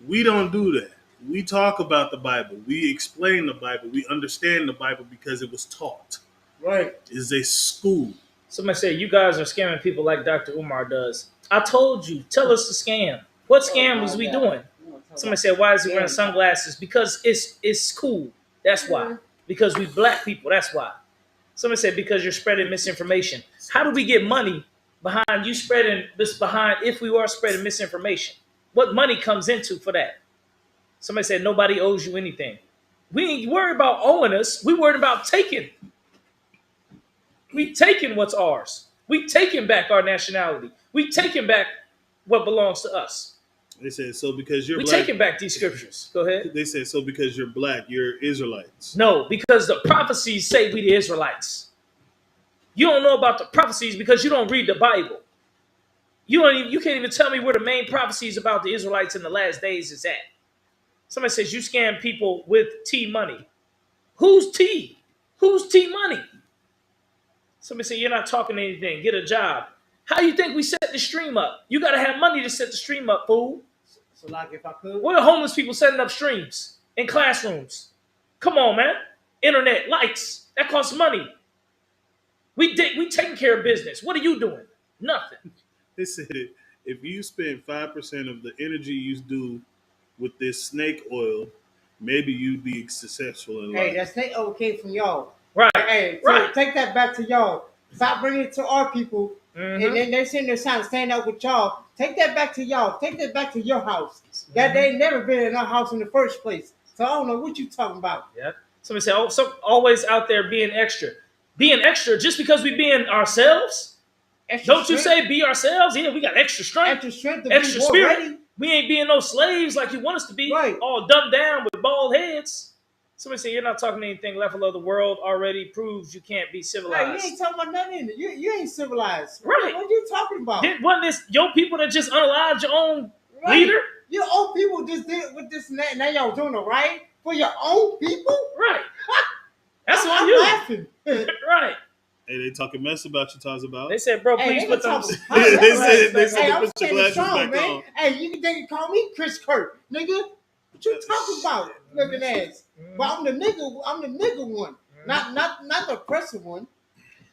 We don't do that. We talk about the Bible. We explain the Bible. We understand the Bible because it was taught. Right. It's a school. Somebody said you guys are scamming people like Dr. Umar does. I told you, tell us the scam. What scam was we doing? Somebody said, why is he wearing sunglasses? Because it's cool. That's why. Because we black people. That's why. Somebody said because you're spreading misinformation. How do we get money behind you spreading this behind if we are spreading misinformation? What money comes into for that? Somebody said nobody owes you anything. We ain't worried about owing us. We worried about taking. We taking what's ours. We taking back our nationality. We taking back what belongs to us. They said so because you're We black. taking back these scriptures. Go ahead. They said so because you're black, you're Israelites. No, because the prophecies say we the Israelites. You don't know about the prophecies because you don't read the Bible. You can't even tell me where the main prophecies about the Israelites in the last days is at. Somebody says you scam people with T money. Who's T? Who's T money? Somebody said you're not talking anything. Get a job. How do you think we set the stream up? You got to have money to set the stream up, fool. So like if I could. Where are homeless people setting up streams in classrooms? Come on, man. Internet, lights, that costs money. We taking care of business. What are you doing? Nothing. They said if you spend 5% of the energy you do with this snake oil, maybe you'd be successful in life. Hey, that snake oil came from y'all. Right. Hey, so right. take that back to y'all. Stop bringing it to our people. Mm-hmm. And then they're sitting there trying to stand up with y'all. Take that back to y'all. Take that back to your house. That they ain't never been in our house in the first place. So I don't know what you talking about. Yeah. Somebody said, oh, always out there being extra. Being extra just because we being ourselves? Extra Don't strength. You say be ourselves? Yeah, we got extra strength. Extra strength to extra be spirit. ready. We ain't being no slaves like you want us to be. Right. All dumbed down with bald heads. Somebody said, you're not talking anything level of the world already proves you can't be civilized. Right, you ain't talking about nothing. You ain't civilized. Right. What are you talking about? Wasn't this your people that just unalived your own leader? Your own people just did it with this and that. Now y'all doing it right for your own people? Right. That's on I'm you. laughing. Right. Hey, they talking mess about you, talks about. They said, bro, please put them. They said I'm put your glasses strong, back man. on. Hey, you can call me Chris Kurt, nigga. What you talking about, looking ass? But I'm the nigga one, not the oppressive one.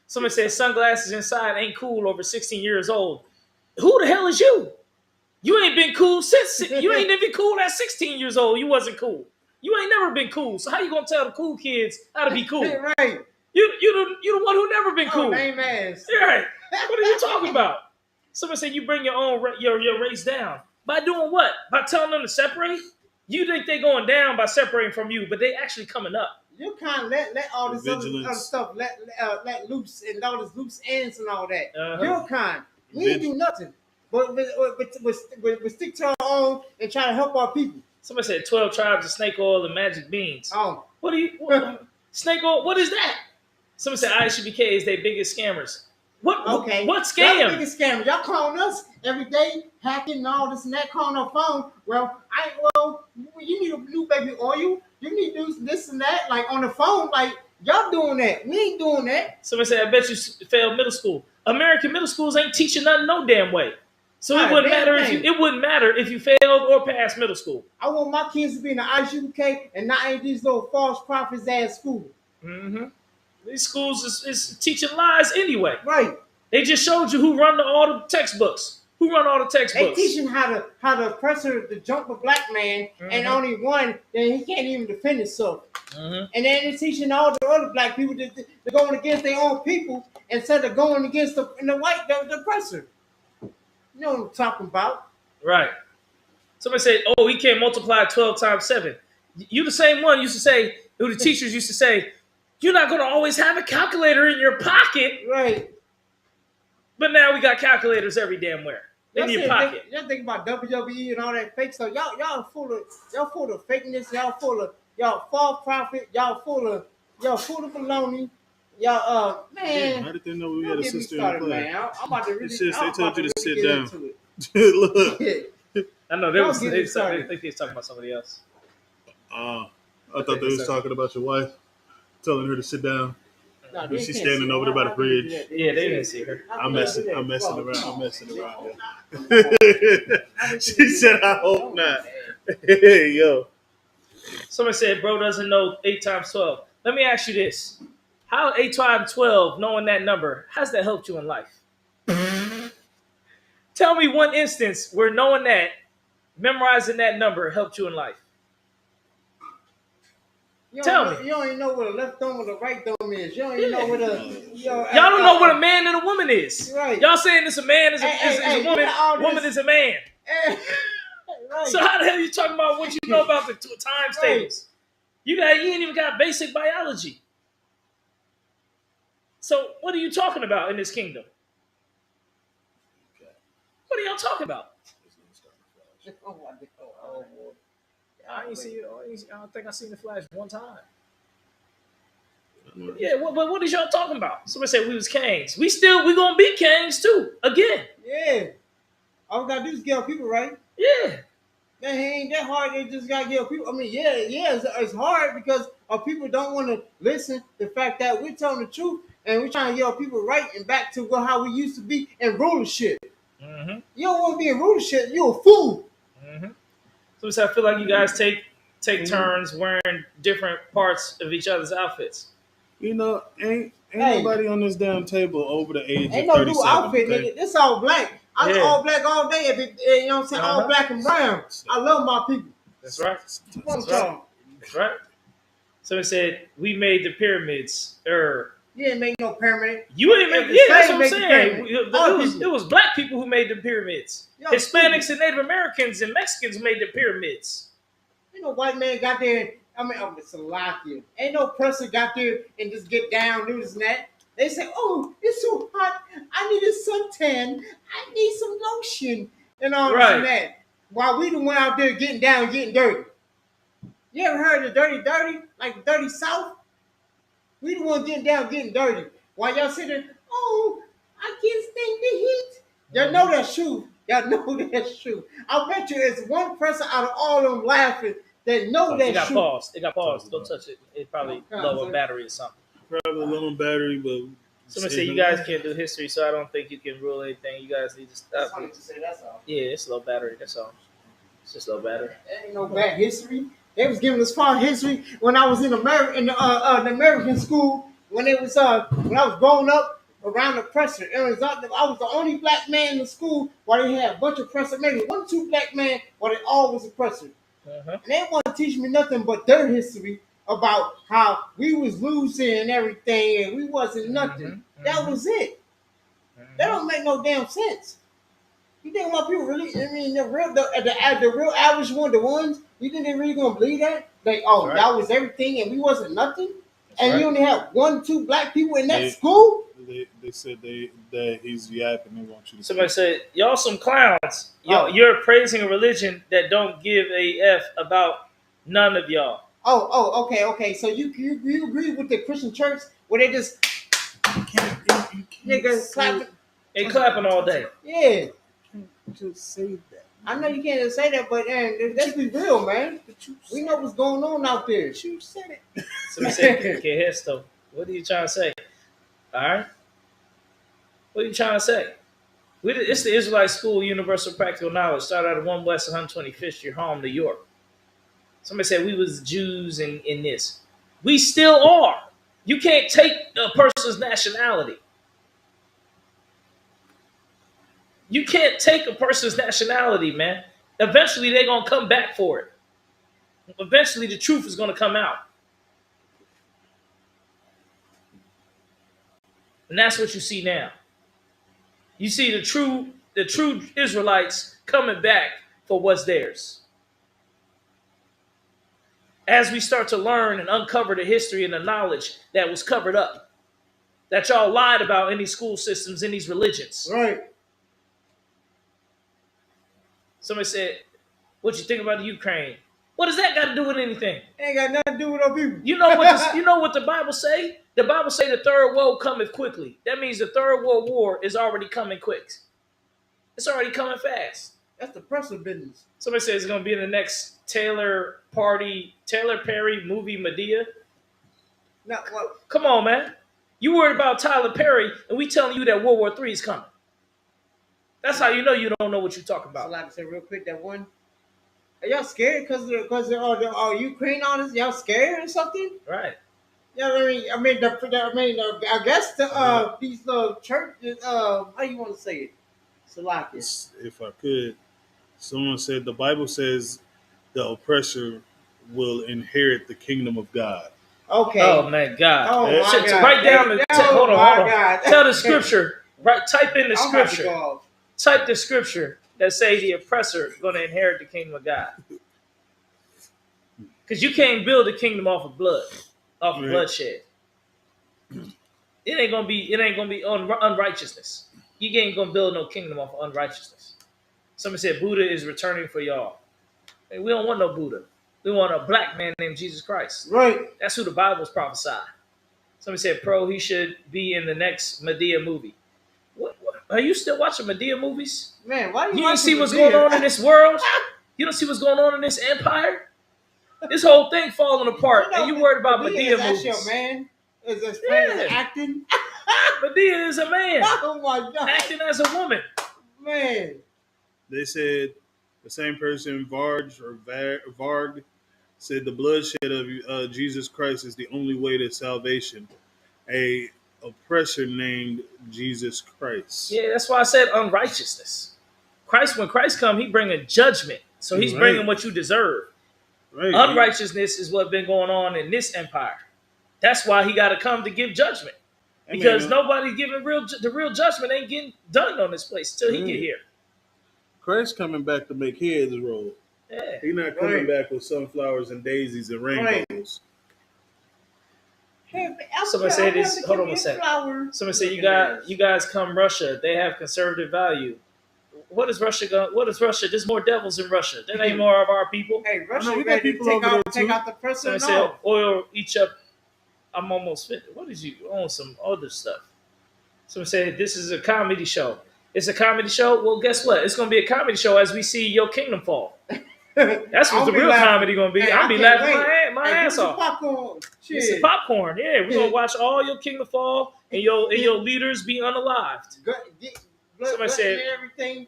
Somebody said sunglasses inside ain't cool over 16 years old. Who the hell is you? You ain't been cool since you ain't even cool at 16 years old. You wasn't cool. You ain't never been cool. So how you gonna tell the cool kids how to be cool? Right. You the one who never been cool. Lame ass. Right. What are you talking about? Somebody said you bring your own your race down by doing what? By telling them to separate? You think they going down by separating from you, but they actually coming up. You kind of let all this other stuff let loose and all this loose ends and all that. You're kind. We ain't do nothing. But stick to our own and try to help our people. Somebody said 12 tribes of snake oil and magic beans. Oh. Snake oil, what is that? Somebody said ISUPK is their biggest scammers. What scam? Y'all the biggest scammer. Y'all calling us every day, hacking and all this and that, calling our phone. Well, you need a new baby oil. You need to do this and that, like on the phone. Like, y'all doing that. We ain't doing that. Somebody said, I bet you failed middle school. American middle schools ain't teaching nothing no damn way. So it wouldn't matter if you failed or passed middle school. I want my kids to be in the ISUPK and not in these little false prophets ass schools. Mm-hmm. These schools is teaching lies anyway. Right. They just showed you who run all the textbooks. Who run all the They textbooks? teaching how to oppressor to jump a black man, and only one, then he can't even defend himself. And then they're teaching all the other black people to going against their own people instead of going against the white the oppressor. You know what I'm talking about? Right. Somebody said, "Oh, he can't multiply 12 times 7." You the same one used to say, who the teachers used to say, "You're not going to always have a calculator in your pocket." Right. But now we got calculators every damn where. In your pocket. Y'all think about WWE and all that fake stuff. Y'all full of fakeness. Y'all full of false prophet. Y'all full of baloney. Y'all man. I didn't know we had a sister in started, the class. man. I'm about to really. Sis, they told you to sit down. Look. I know they think they was talking about somebody else. I thought they was talking about your wife, telling her to sit down. No, She's standing over there by the bridge. Yeah, they didn't see her. I'm messing around. She said, "I hope not." Hey, yo. Somebody said, "Bro doesn't know 8 times 12." Let me ask you this: how 8 times 12, knowing that number, how's that helped you in life? Tell me one instance where knowing that, memorizing that number helped you in life. Tell me. You don't even know what a left thumb and a right thumb is. You don't even know what y'all don't know what a man and a woman is. Right. Y'all saying it's a man is a woman, woman is a man. Right. So how the hell are you talking about what you know about the times tables? You ain't even got basic biology. So what are you talking about in this kingdom? What are y'all talking about? I don't think I seen the flash one time. Yeah, but what is y'all talking about? Somebody said we was kings. We gonna be kings too again. Yeah. All we gotta do is get our people right. Yeah. Man, it ain't that hard. They just gotta get our people. I mean, it's hard because our people don't want to listen. The fact that we're telling the truth and we're trying to get our people right and back to how we used to be in rulership. Mm-hmm. You don't want to be in rulership. You're a fool. Mm-hmm. So I feel like you guys take turns wearing different parts of each other's outfits. You know, ain't nobody on this damn table over the age ain't of 37. Ain't no new outfit, okay? nigga. This all black. I'm all black all day. You know what I'm saying? All black and brown. I love my people. That's right. That's right. Somebody said we made the pyramids. You didn't make no pyramid. You didn't make. Yeah, that's what I'm saying. It was black people who made the pyramids. Hispanics and Native Americans and Mexicans made the pyramids. Ain't no white man got there. It's a lock you. Ain't no person got there and just get down, do this and that. They say, "Oh, it's so hot. I need a suntan. I need some lotion and all this and that." While we the one out there getting down, getting dirty. You ever heard of dirty, like the dirty South? We the one getting down, getting dirty. While y'all sitting there, "Oh, I can't stand the heat." Y'all know that's true. Y'all know that's true. I bet you it's one person out of all of them laughing that know that's true. It got paused. Don't touch it. It probably low on battery or something. Probably low on battery, but somebody said you guys can't do history, so I don't think you can rule anything. You guys need to stop. That's all. Yeah, it's low battery. That's all. It's just low battery. There ain't no bad history. They was giving us far history when I was in America in the American school when I was growing up around the oppressor. I was the only black man in the school while they had a bunch of oppressors. Maybe 1 or 2 black men while they all was oppressors. And they want to teach me nothing but their history about how we was losing and everything and we wasn't nothing. That was it. That don't make no damn sense. You think about people really? I mean, the real average one, the ones you think they really gonna believe that? Like, that was everything and we wasn't nothing. And you only have 1, 2 black people in that school. They said that he's VIP and they want you to. Somebody said, "Y'all some clowns. You're praising a religion that don't give a f about none of y'all." Okay. So you agree with the Christian church where they just niggas clapping? They clapping all day. Yeah. Just say that. I know you can't just say that, but let's be real, man. We know what's going on out there. You said it. Somebody said, "Okay, here's though. What are you trying to say?" All right. What are you trying to say? It's the Israelite School of Universal Practical Knowledge. Started out at 1 West 125th Street, Harlem, New York. Somebody said we was Jews in this. We still are. You can't take a person's nationality. You can't take a person's nationality, man. Eventually, they're going to come back for it. Eventually, the truth is going to come out. And that's what you see now. You see the true Israelites coming back for what's theirs. As we start to learn and uncover the history and the knowledge that was covered up, that y'all lied about in these school systems, in these religions. Right. Somebody said, what you think about the Ukraine? What does that got to do with anything? Ain't got nothing to do with no people. You know what the Bible say? The Bible say the third woe cometh quickly. That means the third world war is already coming quick. It's already coming fast. That's the press of business. Somebody says it's going to be in the next Taylor Perry movie, Medea. Now, what? Come on, man. You worried about Tyler Perry, and we telling you that World War III is coming. That's how you know you don't know what you're talking about. So like I said real quick, that one. Are y'all scared because the Ukraine on this? Y'all scared or something? Right. Yeah, I guess these churches. How you want to say it? Salakia. If I could, someone said the Bible says the oppressor will inherit the kingdom of God. Okay. Oh my God. Oh my God. Write down the hold on. God. Tell the scripture. Right. Type in the I'm about to scripture. go off. Type the scripture that say the oppressor is going to inherit the kingdom of God. Because you can't build a kingdom off of blood, off of bloodshed. It ain't gonna be unrighteousness. You ain't gonna build no kingdom off of unrighteousness. Somebody said Buddha is returning for y'all. Hey, we don't want no Buddha. We want a black man named Jesus Christ. Right. That's who the Bible's prophesied. Somebody said he should be in the next Medea movie. What? Are you still watching Medea movies? Man, why you don't see what's going on in this world? You don't see what's going on in this empire? This whole thing falling apart, and you worried about Medea movies. That's your man. Is as acting? Medea is a man. Oh my God. Acting as a woman. Man. They said the same person, Varg said the bloodshed of Jesus Christ is the only way to salvation. A oppressor named Jesus Christ. Yeah, that's why I said unrighteousness. When Christ come, he bringing judgment. So he's bringing what you deserve. Right. Unrighteousness is what's been going on in this empire. That's why he got to come to give judgment. Because nobody's giving the real judgment ain't getting done on this place until he get here. Christ coming back to make heads roll. Yeah. He's not coming back with sunflowers and daisies and rainbows. Hey, somebody say this. Hold on a second. Somebody say you guys come Russia. They have conservative value. What is Russia going? What is Russia? There's more devils in Russia. That ain't more of our people. Hey, Russia, we got to take out the president. Somebody said oil each up. I'm almost fit. What is you on some other stuff? Somebody said this is a comedy show. It's a comedy show. Well, guess what? It's going to be a comedy show as we see your kingdom fall. That's what the real comedy going to be. I'll be laughing my ass off. Popcorn. It's a popcorn. Yeah, we're going to watch all your kingdom fall and your leaders be unalived. Somebody said,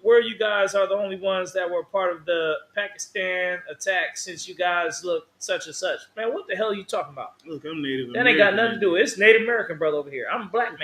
where you guys are the only ones that were part of the Pakistan attack since you guys look such and such. Man, what the hell are you talking about? Look, I'm Native American. That ain't got nothing to do with it. It's Native American brother over here. I'm a black man.